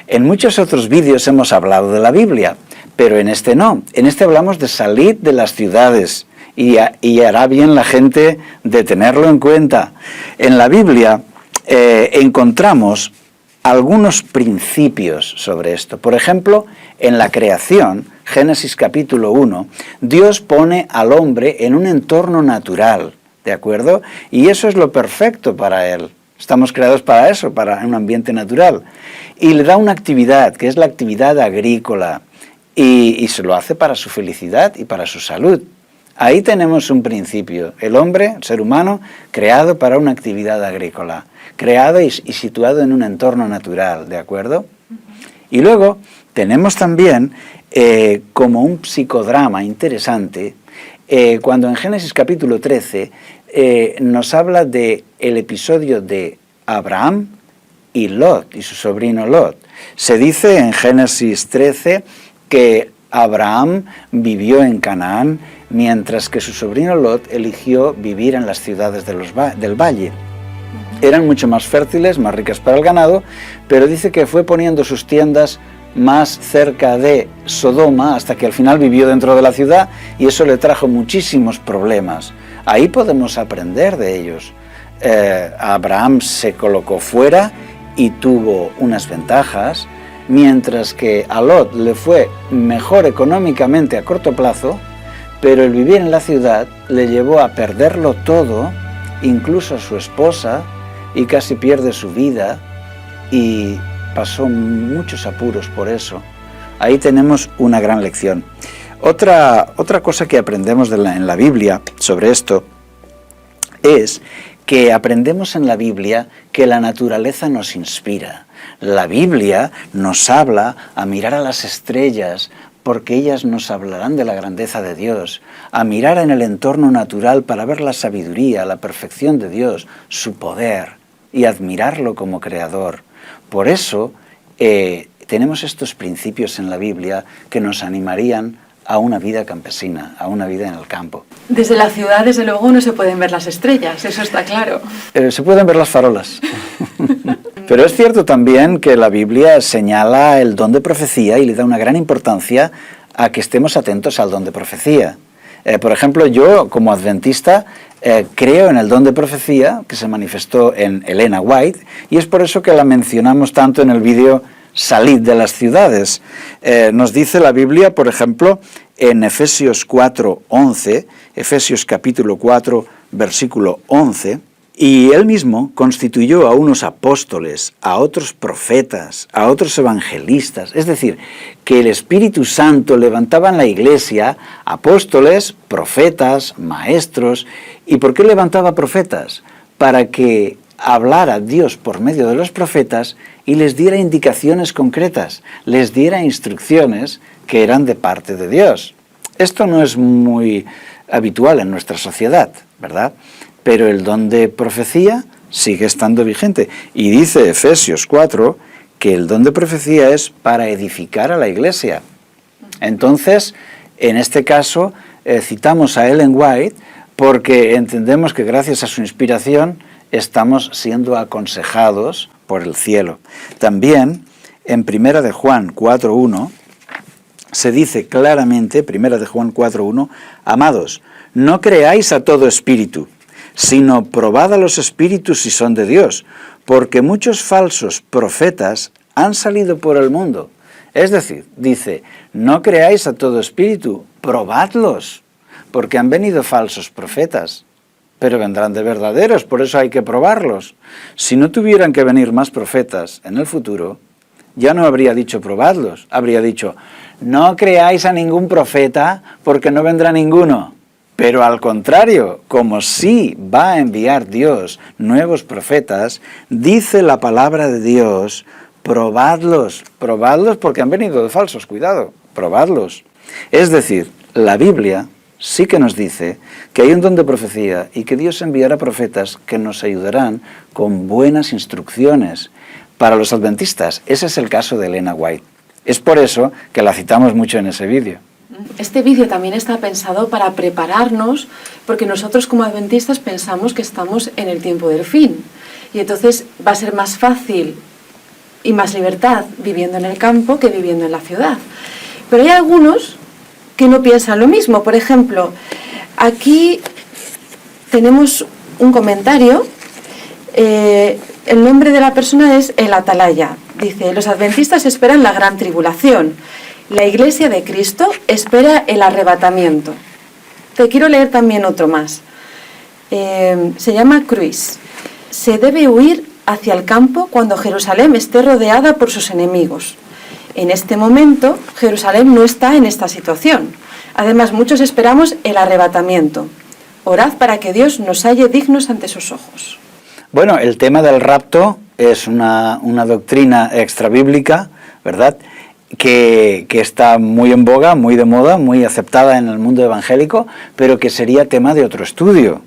En muchos otros vídeos hemos hablado de la Biblia, pero en este no. En este hablamos de salir de las ciudades, y hará bien la gente de tenerlo en cuenta. En la Biblia encontramos algunos principios sobre esto. Por ejemplo, en la creación, Génesis capítulo 1, Dios pone al hombre en un entorno natural, ¿de acuerdo? Y eso es lo perfecto para él. Estamos creados para eso, para un ambiente natural. Y le da una actividad, que es la actividad agrícola, y se lo hace para su felicidad y para su salud. Ahí tenemos un principio. El hombre, el ser humano, creado para una actividad agrícola, creado y situado en un entorno natural, ¿de acuerdo? Y luego tenemos también como un psicodrama interesante, cuando en Génesis capítulo 13 nos habla del episodio de Abraham y Lot, y su sobrino Lot. Se dice en Génesis 13 que Abraham vivió en Canaán, mientras que su sobrino Lot eligió vivir en las ciudades del valle. Eran mucho más fértiles, más ricas para el ganado, pero dice que fue poniendo sus tiendas más cerca de Sodoma hasta que al final vivió dentro de la ciudad, y eso le trajo muchísimos problemas. Ahí podemos aprender de ellos. Abraham se colocó fuera y tuvo unas ventajas, mientras que a Lot le fue mejor económicamente a corto plazo, pero el vivir en la ciudad le llevó a perderlo todo, incluso a su esposa, y casi pierde su vida y pasó muchos apuros por eso. Ahí tenemos una gran lección. Otra cosa que aprendemos en la Biblia sobre esto es que aprendemos en la Biblia que la naturaleza nos inspira. La Biblia nos habla a mirar a las estrellas, porque ellas nos hablarán de la grandeza de Dios, a mirar en el entorno natural para ver la sabiduría, la perfección de Dios, su poder, y admirarlo como creador. Por eso tenemos estos principios en la Biblia que nos animarían a una vida campesina, a una vida en el campo. Desde la ciudad, desde luego, no se pueden ver las estrellas, eso está claro. Se pueden ver las farolas. Pero es cierto también que la Biblia señala el don de profecía y le da una gran importancia a que estemos atentos al don de profecía. Por ejemplo, yo como adventista creo en el don de profecía que se manifestó en Elena White, y es por eso que la mencionamos tanto en el vídeo Salid de las ciudades. Nos dice la Biblia, por ejemplo, en Efesios 4:11, Efesios capítulo 4, versículo 11, y él mismo constituyó a unos apóstoles, a otros profetas, a otros evangelistas. Es decir, que el Espíritu Santo levantaba en la iglesia apóstoles, profetas, maestros. ¿Y por qué levantaba profetas? Para que hablara Dios por medio de los profetas y les diera indicaciones concretas, les diera instrucciones que eran de parte de Dios. Esto no es muy habitual en nuestra sociedad, ¿verdad? Pero el don de profecía sigue estando vigente. Y dice Efesios 4 que el don de profecía es para edificar a la iglesia. Entonces, en este caso, citamos a Ellen White porque entendemos que gracias a su inspiración estamos siendo aconsejados por el cielo. También, en 1 de Juan 4:1, se dice claramente, 1 de Juan 4:1, amados, no creáis a todo espíritu, sino probad a los espíritus si son de Dios, porque muchos falsos profetas han salido por el mundo. Es decir, dice, no creáis a todo espíritu, probadlos, porque han venido falsos profetas, pero vendrán de verdaderos, por eso hay que probarlos. Si no tuvieran que venir más profetas en el futuro, ya no habría dicho probadlos, habría dicho, no creáis a ningún profeta, porque no vendrá ninguno. Pero al contrario, como sí va a enviar Dios nuevos profetas, dice la palabra de Dios, probadlos porque han venido de falsos, cuidado, probadlos. Es decir, la Biblia sí que nos dice que hay un don de profecía y que Dios enviará profetas que nos ayudarán con buenas instrucciones. Para los adventistas, ese es el caso de Elena White. Es por eso que la citamos mucho en ese vídeo. Este vídeo también está pensado para prepararnos, porque nosotros como adventistas pensamos que estamos en el tiempo del fin. Y entonces va a ser más fácil y más libertad viviendo en el campo que viviendo en la ciudad. Pero hay algunos que no piensan lo mismo. Por ejemplo, aquí tenemos un comentario. El nombre de la persona es El Atalaya. Dice, los adventistas esperan la gran tribulación. La Iglesia de Cristo espera el arrebatamiento. Te quiero leer también otro más. Se llama Cruis. Se debe huir hacia el campo cuando Jerusalén esté rodeada por sus enemigos. En este momento, Jerusalén no está en esta situación. Además, muchos esperamos el arrebatamiento. Orad para que Dios nos halle dignos ante sus ojos. Bueno, el tema del rapto es una doctrina extrabíblica, ¿verdad?, que está muy en boga, muy de moda, muy aceptada en el mundo evangélico, pero que sería tema de otro estudio.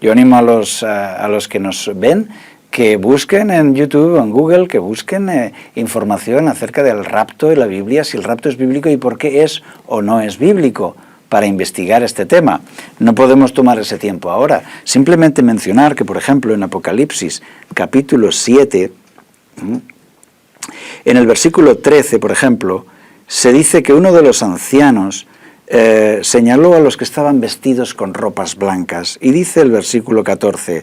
Yo animo a los que nos ven que busquen en YouTube o en Google, que busquen información acerca del rapto y la Biblia, si el rapto es bíblico y por qué es o no es bíblico, para investigar este tema. No podemos tomar ese tiempo ahora. Simplemente mencionar que, por ejemplo, en Apocalipsis, capítulo 7, en el versículo 13, por ejemplo, se dice que uno de los ancianos señaló a los que estaban vestidos con ropas blancas. Y dice el versículo 14,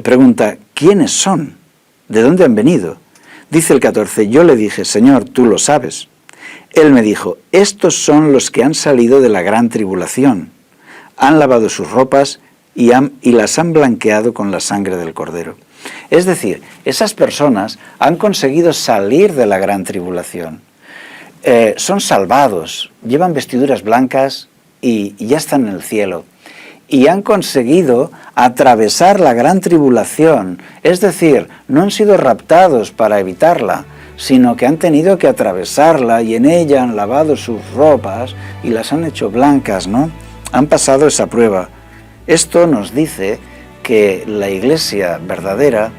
pregunta, ¿quiénes son? ¿De dónde han venido? Dice el 14, yo le dije, Señor, tú lo sabes. Él me dijo, estos son los que han salido de la gran tribulación. Han lavado sus ropas y las han blanqueado con la sangre del Cordero. Es decir, esas personas han conseguido salir de la gran tribulación. Son salvados, llevan vestiduras blancas y ya están en el cielo. Y han conseguido atravesar la gran tribulación. Es decir, no han sido raptados para evitarla, sino que han tenido que atravesarla y en ella han lavado sus ropas y las han hecho blancas, ¿no? Han pasado esa prueba. Esto nos dice que la iglesia verdadera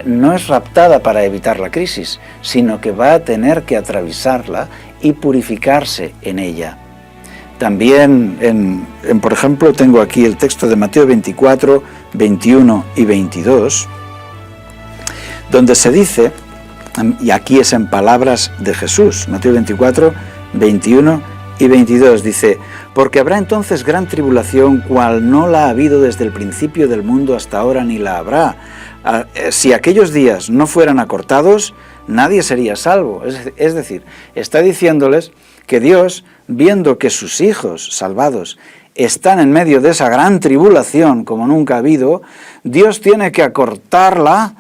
no es raptada para evitar la crisis, sino que va a tener que atravesarla y purificarse en ella. También, por ejemplo, tengo aquí el texto de Mateo 24, 21 y 22, donde se dice, y aquí es en palabras de Jesús, Mateo 24, 21 y 22, dice, porque habrá entonces gran tribulación, cual no la ha habido desde el principio del mundo hasta ahora, ni la habrá. Si aquellos días no fueran acortados, nadie sería salvo. Es decir, está diciéndoles que Dios, viendo que sus hijos salvados están en medio de esa gran tribulación como nunca ha habido, Dios tiene que acortarla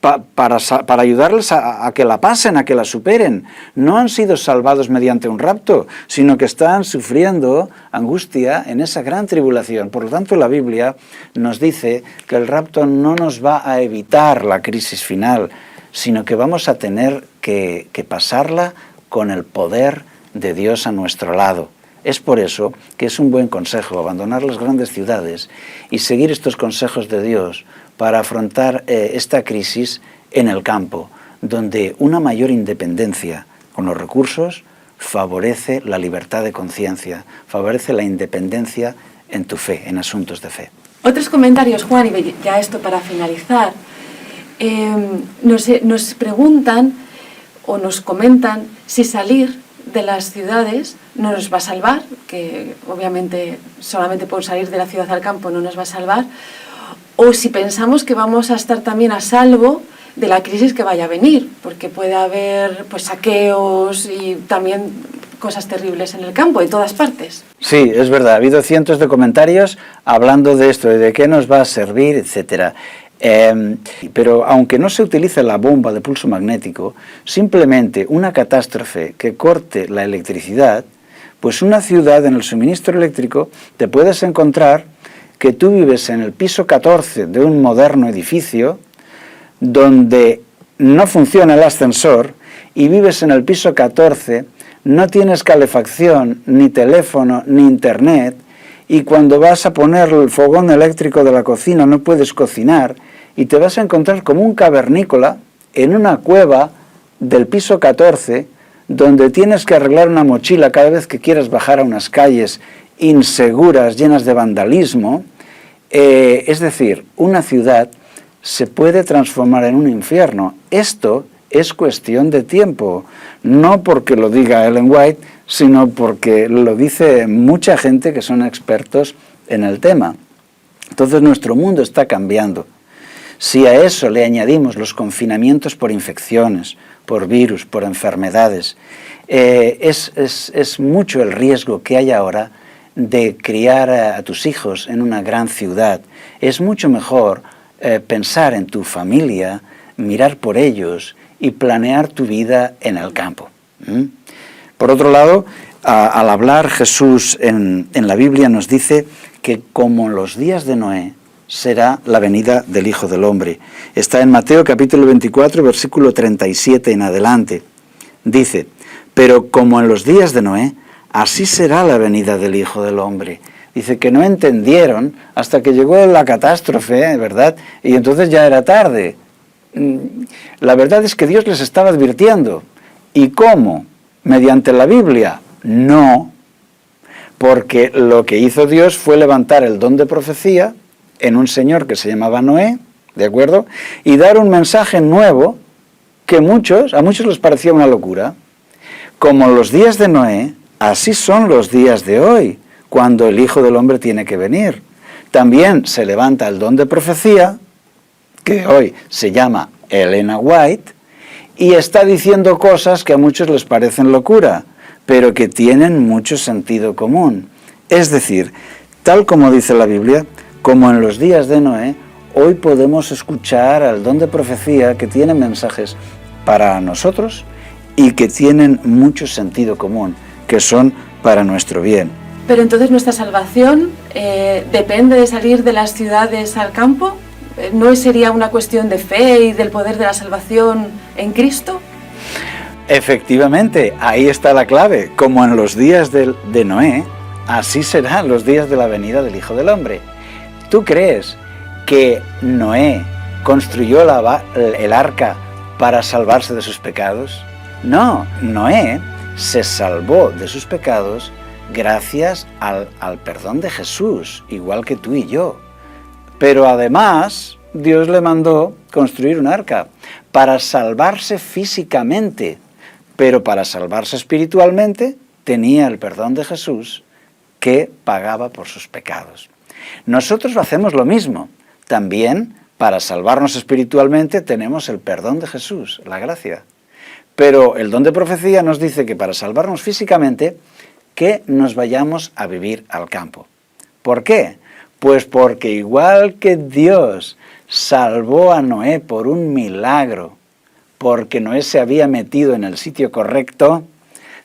para ayudarles a que la pasen, a que la superen. No han sido salvados mediante un rapto, sino que están sufriendo angustia en esa gran tribulación. Por lo tanto, la Biblia nos dice que el rapto no nos va a evitar la crisis final, sino que vamos a tener que pasarla con el poder de Dios a nuestro lado. Es por eso que es un buen consejo abandonar las grandes ciudades y seguir estos consejos de Dios para afrontar esta crisis en el campo, donde una mayor independencia con los recursos favorece la libertad de conciencia, favorece la independencia en tu fe, en asuntos de fe. Otros comentarios, Juan, y ya esto para finalizar, nos preguntan o nos comentan si salir de las ciudades no nos va a salvar, que obviamente solamente por salir de la ciudad al campo no nos va a salvar, o si pensamos que vamos a estar también a salvo de la crisis que vaya a venir, porque puede haber pues saqueos y también cosas terribles en el campo, en todas partes. Sí, es verdad, ha habido cientos de comentarios hablando de esto, de qué nos va a servir, etcétera. Pero aunque no se utilice la bomba de pulso magnético, simplemente una catástrofe que corte la electricidad, pues una ciudad en el suministro eléctrico te puedes encontrar que tú vives en el piso 14 de un moderno edificio donde no funciona el ascensor y vives en el piso 14, no tienes calefacción, ni teléfono, ni internet, y cuando vas a poner el fogón eléctrico de la cocina no puedes cocinar y te vas a encontrar como un cavernícola en una cueva del piso 14 donde tienes que arreglar una mochila cada vez que quieras bajar a unas calles inseguras, llenas de vandalismo. Es decir, una ciudad se puede transformar en un infierno. Esto es cuestión de tiempo, no porque lo diga Ellen White, sino porque lo dice mucha gente que son expertos en el tema. Entonces nuestro mundo está cambiando. Si a eso le añadimos los confinamientos por infecciones, por virus, por enfermedades, es mucho el riesgo que hay ahora de criar a tus hijos en una gran ciudad. Es mucho mejor pensar en tu familia, mirar por ellos y planear tu vida en el campo. Por otro lado, al hablar Jesús en la Biblia nos dice que como en los días de Noé será la venida del Hijo del Hombre. Está en Mateo capítulo 24, versículo 37 en adelante. Dice, pero como en los días de Noé, así será la venida del Hijo del Hombre. Dice que no entendieron hasta que llegó la catástrofe, ¿verdad? Y entonces ya era tarde. La verdad es que Dios les estaba advirtiendo. ¿Y cómo? ¿Mediante la Biblia? No, porque lo que hizo Dios fue levantar el don de profecía en un señor que se llamaba Noé, ¿de acuerdo? Y dar un mensaje nuevo que a muchos les parecía una locura. Como los días de Noé, así son los días de hoy, cuando el Hijo del Hombre tiene que venir. También se levanta el don de profecía, que hoy se llama Elena White, y está diciendo cosas que a muchos les parecen locura, pero que tienen mucho sentido común. Es decir, tal como dice la Biblia, como en los días de Noé, hoy podemos escuchar al don de profecía que tiene mensajes para nosotros y que tienen mucho sentido común, que son para nuestro bien. Pero entonces nuestra salvación depende de salir de las ciudades al campo. ¿No sería una cuestión de fe y del poder de la salvación en Cristo? Efectivamente, ahí está la clave. Como en los días de Noé, así serán los días de la venida del Hijo del Hombre. ¿Tú crees que Noé construyó el arca para salvarse de sus pecados? No, Noé se salvó de sus pecados gracias al perdón de Jesús, igual que tú y yo. Pero además, Dios le mandó construir un arca para salvarse físicamente, pero para salvarse espiritualmente tenía el perdón de Jesús que pagaba por sus pecados. Nosotros hacemos lo mismo. También, para salvarnos espiritualmente, tenemos el perdón de Jesús, la gracia. Pero el don de profecía nos dice que para salvarnos físicamente, que nos vayamos a vivir al campo. ¿Por qué? Pues porque igual que Dios salvó a Noé por un milagro, porque Noé se había metido en el sitio correcto,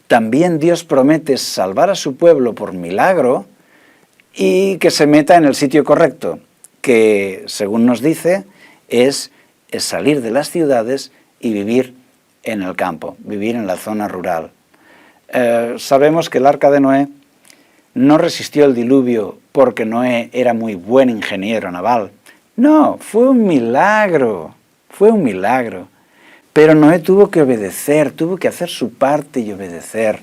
también Dios promete salvar a su pueblo por milagro y que se meta en el sitio correcto, que según nos dice es salir de las ciudades y vivir en el campo, vivir en la zona rural. Sabemos que el arca de Noé no resistió el diluvio porque Noé era muy buen ingeniero naval. No, fue un milagro. Pero Noé tuvo que obedecer, tuvo que hacer su parte y obedecer.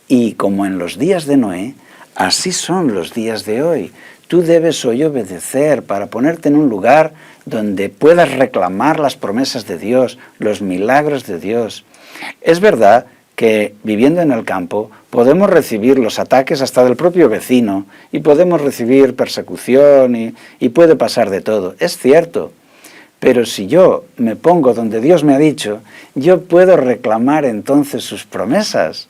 Y como en los días de Noé, así son los días de hoy. Tú debes hoy obedecer para ponerte en un lugar donde puedas reclamar las promesas de Dios, los milagros de Dios. Es verdad que viviendo en el campo podemos recibir los ataques hasta del propio vecino y podemos recibir persecución y puede pasar de todo. Es cierto, pero si yo me pongo donde Dios me ha dicho, yo puedo reclamar entonces sus promesas.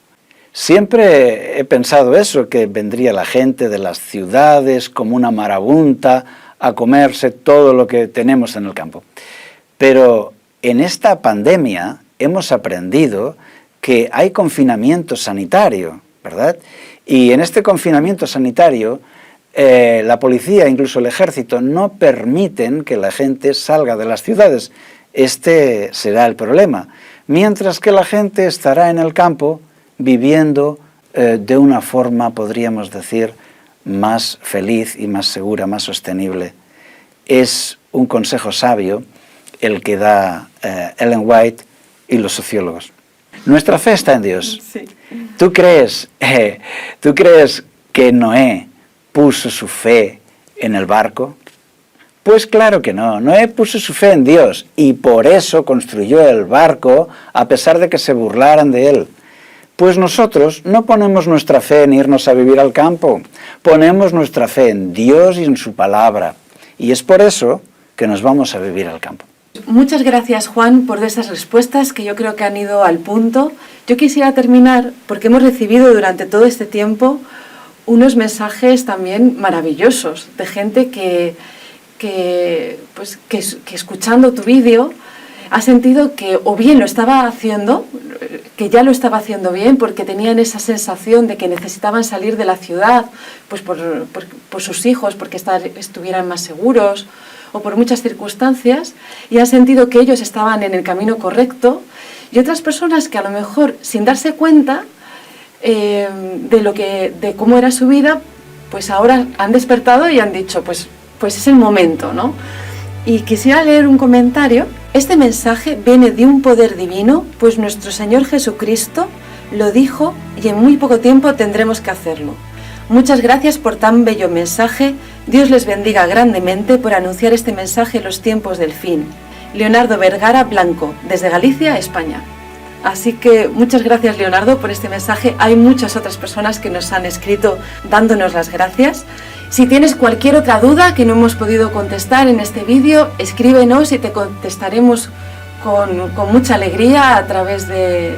Siempre he pensado eso, que vendría la gente de las ciudades como una marabunta a comerse todo lo que tenemos en el campo. Pero en esta pandemia hemos aprendido que hay confinamiento sanitario, ¿verdad? Y en este confinamiento sanitario, la policía, incluso el ejército, no permiten que la gente salga de las ciudades. Este será el problema. Mientras que la gente estará en el campo viviendo de una forma, podríamos decir, más feliz y más segura, más sostenible. Es un consejo sabio el que da Ellen White y los sociólogos. Nuestra fe está en Dios. Sí. ¿Tú crees que Noé puso su fe en el barco? Pues claro que no. Noé puso su fe en Dios y por eso construyó el barco a pesar de que se burlaran de él. Pues nosotros no ponemos nuestra fe en irnos a vivir al campo, ponemos nuestra fe en Dios y en su palabra. Y es por eso que nos vamos a vivir al campo. Muchas gracias, Juan, por esas respuestas que yo creo que han ido al punto. Yo quisiera terminar porque hemos recibido durante todo este tiempo unos mensajes también maravillosos de gente que escuchando tu vídeo ha sentido que o bien lo estaba haciendo, que ya lo estaba haciendo bien porque tenían esa sensación de que necesitaban salir de la ciudad pues por sus hijos, porque estuvieran más seguros o por muchas circunstancias, y han sentido que ellos estaban en el camino correcto, y otras personas que a lo mejor sin darse cuenta de cómo era su vida, pues ahora han despertado y han dicho, pues es el momento, ¿no? Y quisiera leer un comentario. Este mensaje viene de un poder divino, pues nuestro Señor Jesucristo lo dijo y en muy poco tiempo tendremos que hacerlo. Muchas gracias por tan bello mensaje. Dios les bendiga grandemente por anunciar este mensaje en los tiempos del fin. Leonardo Vergara Blanco, desde Galicia, España. Así que muchas gracias, Leonardo, por este mensaje. Hay muchas otras personas que nos han escrito dándonos las gracias. Si tienes cualquier otra duda que no hemos podido contestar en este vídeo, escríbenos y te contestaremos con mucha alegría a través de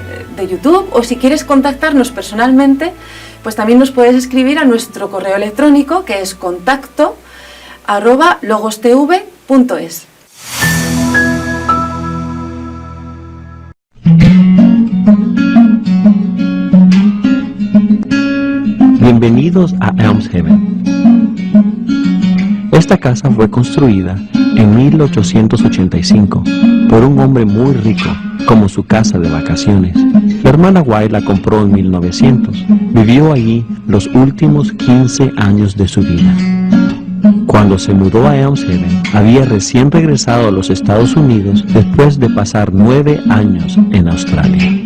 YouTube. O si quieres contactarnos personalmente, pues también nos puedes escribir a nuestro correo electrónico, que es contacto@logostv.es. Bienvenidos a Elmshaven. Esta casa fue construida en 1885 por un hombre muy rico, como su casa de vacaciones. La hermana White la compró en 1900. Vivió allí los últimos 15 años de su vida. Cuando se mudó a Elmshaven, había recién regresado a los Estados Unidos después de pasar 9 años en Australia.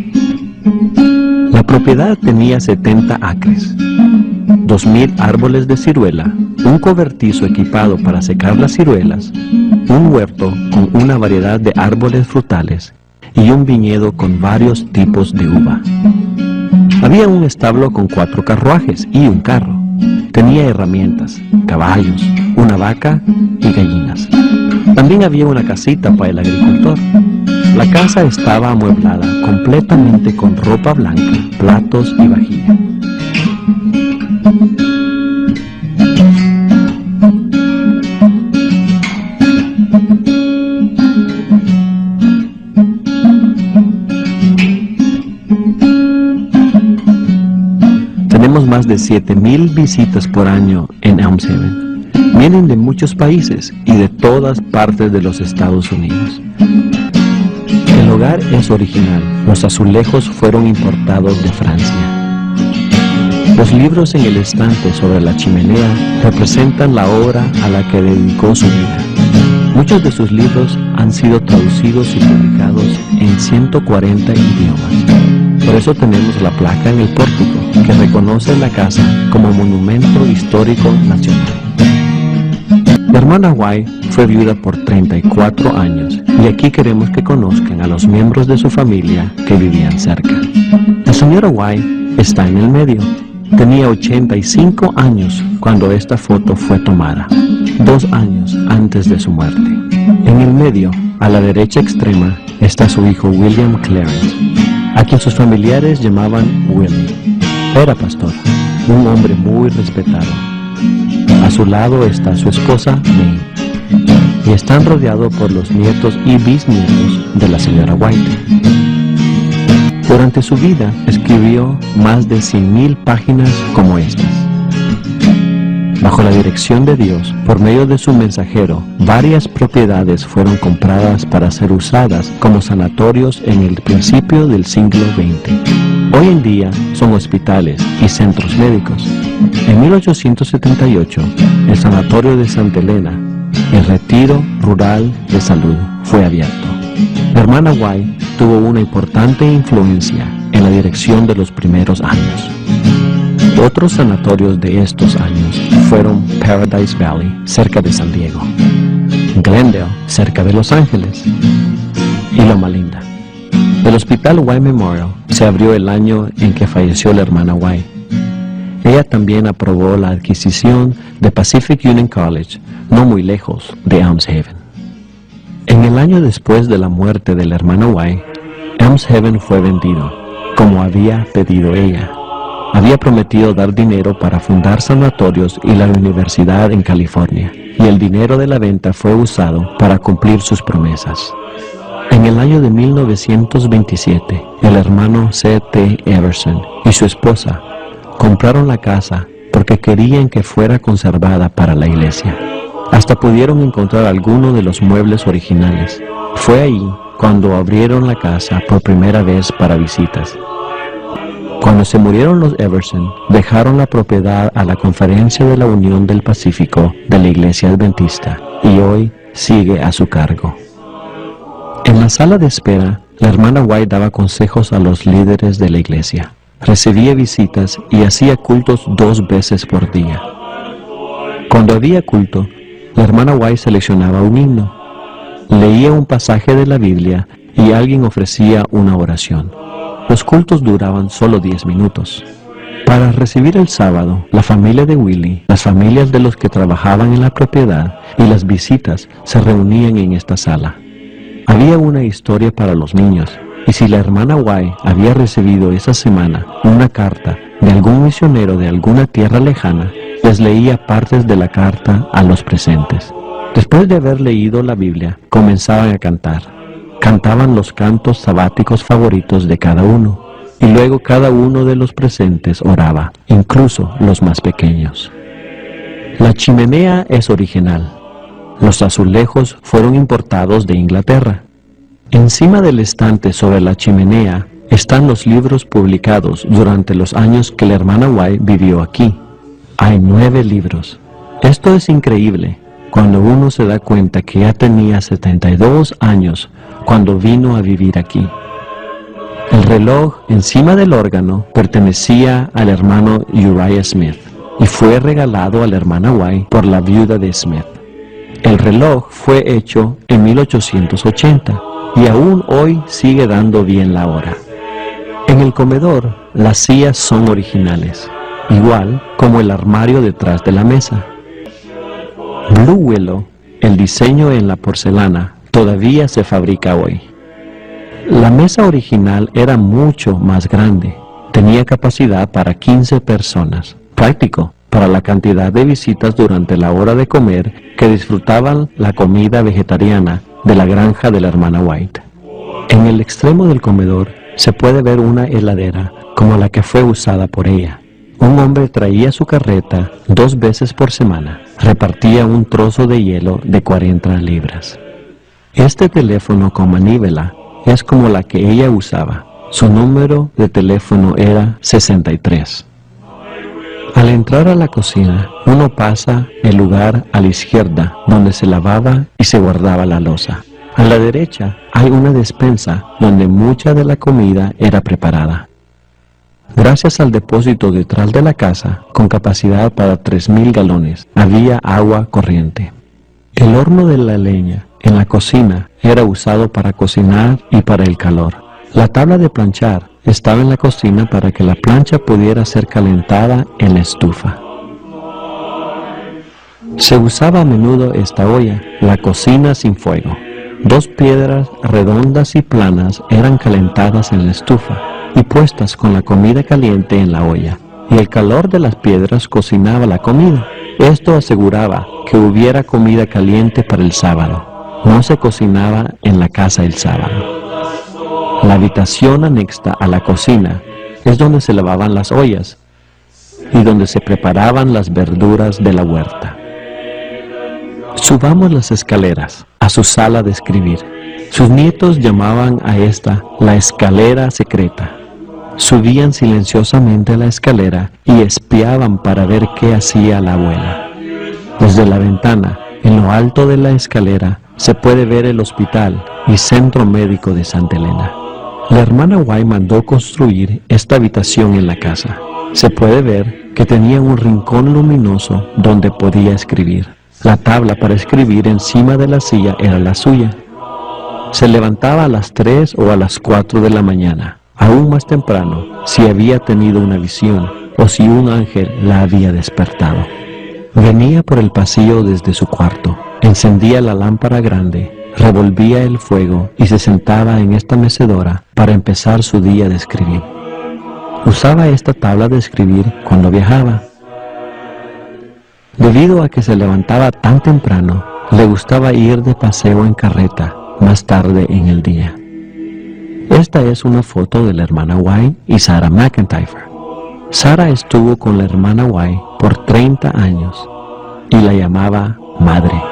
La propiedad tenía 70 acres, 2.000 árboles de ciruela, un cobertizo equipado para secar las ciruelas, un huerto con una variedad de árboles frutales y un viñedo con varios tipos de uva. Había un establo con 4 carruajes y un carro. Tenía herramientas, caballos, una vaca y gallinas. También había una casita para el agricultor. La casa estaba amueblada completamente con ropa blanca, platos y vajilla. Tenemos más de 7,000 visitas por año en Elmshaven. Vienen de muchos países y de todas partes de los Estados Unidos. El hogar es original. Los azulejos fueron importados de Francia. Los libros en el estante sobre la chimenea representan la obra a la que dedicó su vida. Muchos de sus libros han sido traducidos y publicados en 140 idiomas. Por eso tenemos la placa en el pórtico que reconoce la casa como Monumento Histórico Nacional. La hermana White fue viuda por 34 años y aquí queremos que conozcan a los miembros de su familia que vivían cerca. La señora White está en el medio. Tenía 85 años cuando esta foto fue tomada, 2 años antes de su muerte. En el medio, a la derecha extrema, está su hijo William Clarence, a quien sus familiares llamaban Willie. Era pastor, un hombre muy respetado. A su lado está su esposa May, y están rodeados por los nietos y bisnietos de la señora White. Durante su vida escribió más de 100,000 páginas como estas. Bajo la dirección de Dios, por medio de su mensajero, varias propiedades fueron compradas para ser usadas como sanatorios en el principio del siglo XX. Hoy en día son hospitales y centros médicos. En 1878, el sanatorio de Santa Elena, el retiro rural de salud, fue abierto. La hermana White tuvo una importante influencia en la dirección de los primeros años. Otros sanatorios de estos años fueron Paradise Valley, cerca de San Diego, Glendale, cerca de Los Ángeles, y Loma Linda. El Hospital White Memorial se abrió el año en que falleció la hermana White. Ella también aprobó la adquisición de Pacific Union College, no muy lejos de Elmshaven. En el año después de la muerte de la hermana White, Elmshaven fue vendido, como había pedido ella. Había prometido dar dinero para fundar sanatorios y la universidad en California, y el dinero de la venta fue usado para cumplir sus promesas. En el año de 1927, el hermano C.T. Everson y su esposa compraron la casa porque querían que fuera conservada para la iglesia. Hasta pudieron encontrar algunos de los muebles originales. Fue ahí cuando abrieron la casa por primera vez para visitas. Cuando se murieron los Everson, dejaron la propiedad a la Conferencia de la Unión del Pacífico de la Iglesia Adventista y hoy sigue a su cargo. En la sala de espera, la hermana White daba consejos a los líderes de la iglesia. Recibía visitas y hacía cultos 2 veces por día. Cuando había culto, la hermana White seleccionaba un himno, leía un pasaje de la Biblia y alguien ofrecía una oración. Los cultos duraban solo 10 minutos. Para recibir el sábado, la familia de Willie, las familias de los que trabajaban en la propiedad y las visitas se reunían en esta sala. Había una historia para los niños, y si la hermana White había recibido esa semana una carta de algún misionero de alguna tierra lejana, les leía partes de la carta a los presentes. Después de haber leído la Biblia, comenzaban a cantar. Cantaban los cantos sabáticos favoritos de cada uno, y luego cada uno de los presentes oraba, incluso los más pequeños. La chimenea es original. Los azulejos fueron importados de Inglaterra. Encima del estante sobre la chimenea están los libros publicados durante los años que la hermana White vivió aquí. Hay 9 libros. Esto es increíble cuando uno se da cuenta que ya tenía 72 años cuando vino a vivir aquí. El reloj encima del órgano pertenecía al hermano Uriah Smith y fue regalado a la hermana White por la viuda de Smith. El reloj fue hecho en 1880 y aún hoy sigue dando bien la hora. En el comedor, las sillas son originales, igual como el armario detrás de la mesa. Blue Willow, el diseño en la porcelana, todavía se fabrica hoy. La mesa original era mucho más grande, tenía capacidad para 15 personas, práctico para la cantidad de visitas durante la hora de comer que disfrutaban la comida vegetariana de la granja de la hermana White. En el extremo del comedor se puede ver una heladera como la que fue usada por ella. Un hombre traía su carreta 2 veces por semana, repartía un trozo de hielo de 40 libras. Este teléfono con manivela es como la que ella usaba. Su número de teléfono era 63. Al entrar a la cocina, uno pasa el lugar a la izquierda donde se lavaba y se guardaba la loza. A la derecha hay una despensa donde mucha de la comida era preparada. Gracias al depósito detrás de la casa, con capacidad para 3,000 galones, había agua corriente. El horno de la leña en la cocina era usado para cocinar y para el calor. La tabla de planchar estaba en la cocina para que la plancha pudiera ser calentada en la estufa. Se usaba a menudo esta olla, la cocina sin fuego. 2 piedras redondas y planas eran calentadas en la estufa y puestas con la comida caliente en la olla, y el calor de las piedras cocinaba la comida. Esto aseguraba que hubiera comida caliente para el sábado. No se cocinaba en la casa el sábado. La habitación anexa a la cocina es donde se lavaban las ollas y donde se preparaban las verduras de la huerta. Subamos las escaleras a su sala de escribir. Sus nietos llamaban a esta la escalera secreta. Subían silenciosamente a la escalera y espiaban para ver qué hacía la abuela. Desde la ventana, en lo alto de la escalera, se puede ver el hospital y centro médico de Santa Elena. La hermana White mandó construir esta habitación en la casa. Se puede ver que tenía un rincón luminoso donde podía escribir. La tabla para escribir encima de la silla era la suya. Se levantaba a las 3 o a las 4 de la mañana, aún más temprano, si había tenido una visión o si un ángel la había despertado. Venía por el pasillo desde su cuarto, encendía la lámpara grande, revolvía el fuego y se sentaba en esta mecedora para empezar su día de escribir. Usaba esta tabla de escribir cuando viajaba. Debido a que se levantaba tan temprano, le gustaba ir de paseo en carreta más tarde en el día. Esta es una foto de la hermana White y Sarah McIntyre. Sarah estuvo con la hermana White por 30 años y la llamaba madre.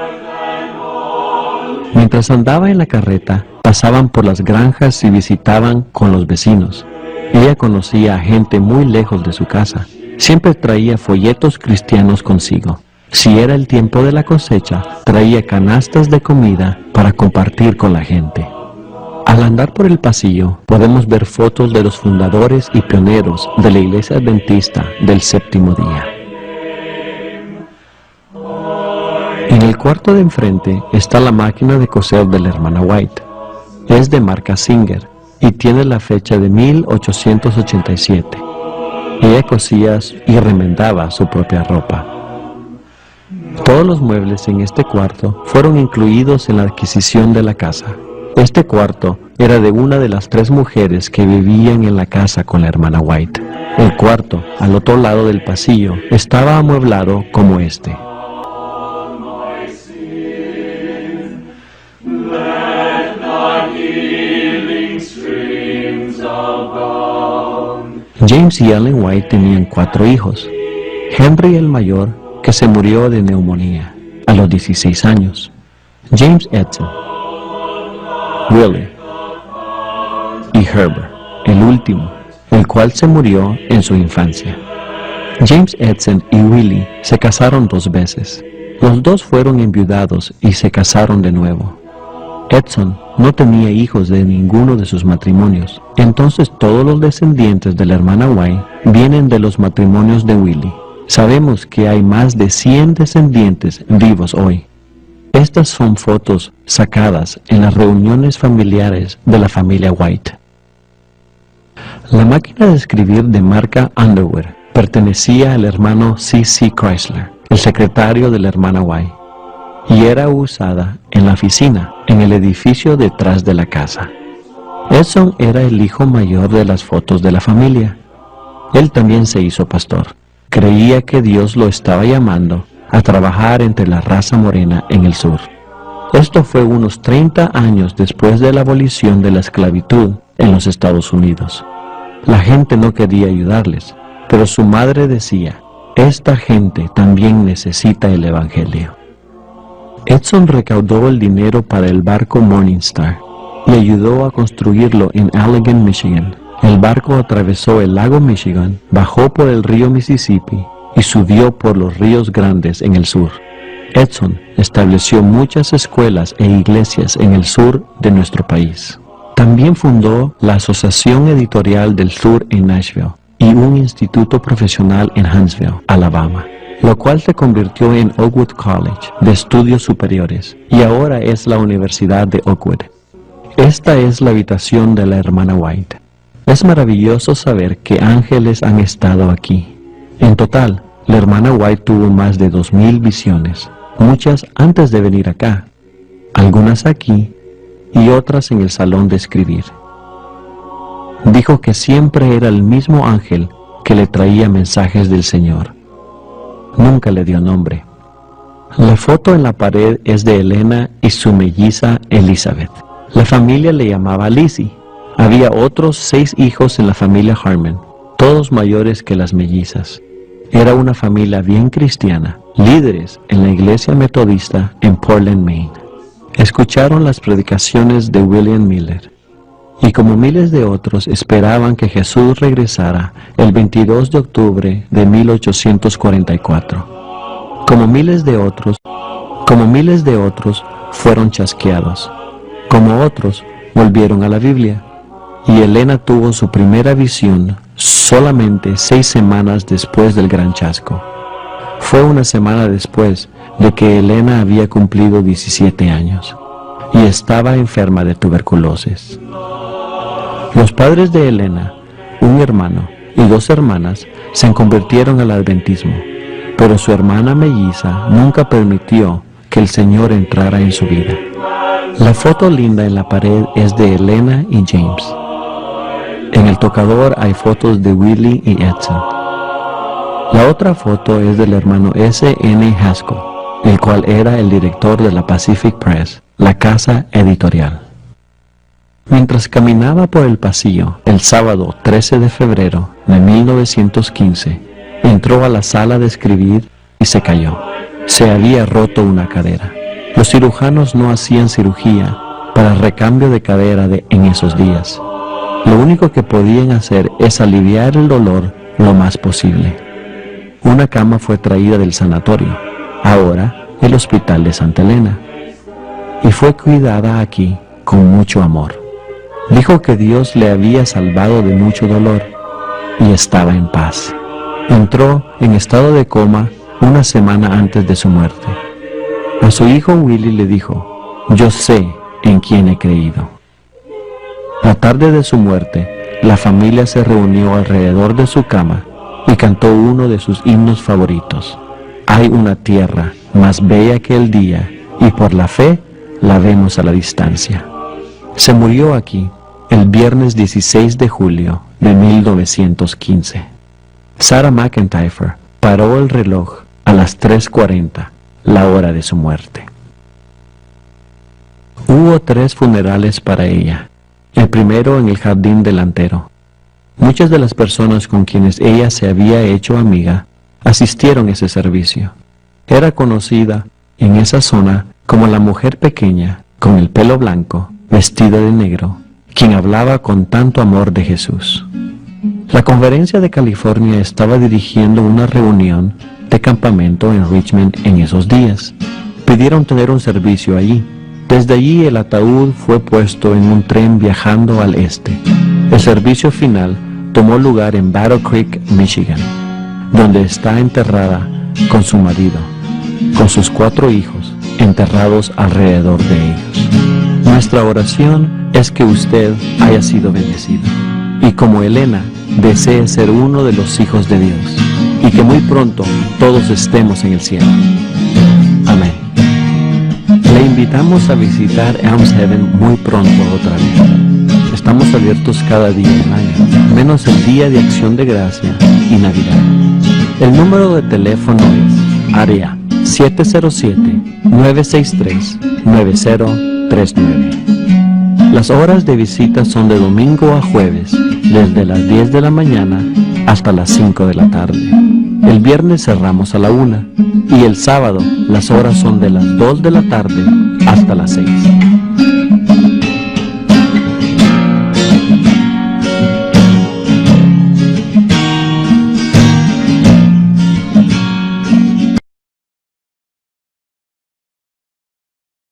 Mientras andaba en la carreta, pasaban por las granjas y visitaban con los vecinos. Ella conocía a gente muy lejos de su casa. Siempre traía folletos cristianos consigo. Si era el tiempo de la cosecha, traía canastas de comida para compartir con la gente. Al andar por el pasillo, podemos ver fotos de los fundadores y pioneros de la Iglesia Adventista del Séptimo Día. En el cuarto de enfrente está la máquina de coser de la hermana White. Es de marca Singer y tiene la fecha de 1887. Ella cosía y remendaba su propia ropa. Todos los muebles en este cuarto fueron incluidos en la adquisición de la casa. Este cuarto era de una de las 3 mujeres que vivían en la casa con la hermana White. El cuarto, al otro lado del pasillo, estaba amueblado como este. James y Ellen White tenían 4 hijos. Henry el mayor, que se murió de neumonía a los 16 años. James Edson, Willie y Herbert, el último, el cual se murió en su infancia. James Edson y Willie se casaron 2 veces. Los 2 fueron enviudados y se casaron de nuevo. Edson no tenía hijos de ninguno de sus matrimonios, entonces todos los descendientes de la hermana White vienen de los matrimonios de Willie. Sabemos que hay más de 100 descendientes vivos hoy. Estas son fotos sacadas en las reuniones familiares de la familia White. La máquina de escribir de marca Underwood pertenecía al hermano C.C. Chrysler, el secretario de la hermana White, y era usada en la oficina, en el edificio detrás de la casa. Edson era el hijo mayor de las fotos de la familia. Él también se hizo pastor. Creía que Dios lo estaba llamando a trabajar entre la raza morena en el sur. Esto fue unos 30 años después de la abolición de la esclavitud en los Estados Unidos. La gente no quería ayudarles, pero su madre decía, esta gente también necesita el Evangelio. Edson recaudó el dinero para el barco Morningstar y ayudó a construirlo en Allegan, Michigan. El barco atravesó el lago Michigan, bajó por el río Mississippi y subió por los ríos grandes en el sur. Edson estableció muchas escuelas e iglesias en el sur de nuestro país. También fundó la Asociación Editorial del Sur en Nashville y un instituto profesional en Huntsville, Alabama, lo cual se convirtió en Oakwood College de Estudios Superiores y ahora es la Universidad de Oakwood. Esta es la habitación de la hermana White. Es maravilloso saber que ángeles han estado aquí. En total, la hermana White tuvo más de 2000 visiones, muchas antes de venir acá, algunas aquí y otras en el salón de escribir. Dijo que siempre era el mismo ángel que le traía mensajes del Señor. Nunca le dio nombre. La foto en la pared es de Elena y su melliza Elizabeth. La familia le llamaba Lizzie. Había otros 6 hijos en la familia Harmon, todos mayores que las mellizas. Era una familia bien cristiana, líderes en la iglesia metodista en Portland, Maine. Escucharon las predicaciones de William Miller, y como miles de otros esperaban que Jesús regresara el 22 de octubre de 1844. Como miles de otros fueron chasqueados. Como otros, volvieron a la Biblia. Y Elena tuvo su primera visión solamente 6 semanas después del gran chasco. Fue una semana después de que Elena había cumplido 17 años y estaba enferma de tuberculosis. Los padres de Elena, un hermano y 2 hermanas, se convirtieron al adventismo, pero su hermana melliza nunca permitió que el Señor entrara en su vida. La foto linda en la pared es de Elena y James. En el tocador hay fotos de Willie y Edson. La otra foto es del hermano S.N. Haskell, el cual era el director de la Pacific Press, la casa editorial. Mientras caminaba por el pasillo, el sábado 13 de febrero de 1915, entró a la sala de escribir y se cayó. Se había roto una cadera. Los cirujanos no hacían cirugía para recambio de cadera en esos días. Lo único que podían hacer es aliviar el dolor lo más posible. Una cama fue traída del sanatorio, ahora el hospital de Santa Elena, y fue cuidada aquí con mucho amor. Dijo que Dios le había salvado de mucho dolor y estaba en paz. Entró en estado de coma una semana antes de su muerte. A su hijo Willie le dijo: yo sé en quién he creído. La tarde de su muerte, la familia se reunió alrededor de su cama y cantó uno de sus himnos favoritos. Hay una tierra más bella que el día y por la fe la vemos a la distancia. Se murió aquí el viernes 16 de julio de 1915. Sarah McIntyre paró el reloj a las 3:40, la hora de su muerte. Hubo 3 funerales para ella, el primero en el jardín delantero. Muchas de las personas con quienes ella se había hecho amiga asistieron a ese servicio. Era conocida en esa zona como la mujer pequeña, con el pelo blanco, vestida de negro, quien hablaba con tanto amor de Jesús. La Conferencia de California estaba dirigiendo una reunión de campamento en Richmond en esos días. Pidieron tener un servicio allí. Desde allí el ataúd fue puesto en un tren viajando al este. El servicio final tomó lugar en Battle Creek, Michigan, donde está enterrada con su marido, con sus 4 hijos enterrados alrededor de ellos. Nuestra oración es que usted haya sido bendecido y, como Elena, desee ser uno de los hijos de Dios y que muy pronto todos estemos en el cielo. Amén. Le invitamos a visitar Elms Heaven muy pronto otra vez. Estamos abiertos cada día del año, menos el Día de Acción de Gracia y Navidad. El número de teléfono es área 707-963-9039. Las horas de visita son de domingo a jueves, desde las 10 de la mañana hasta las 5 de la tarde. El viernes cerramos a la 1 y el sábado las horas son de las 2 de la tarde hasta las 6.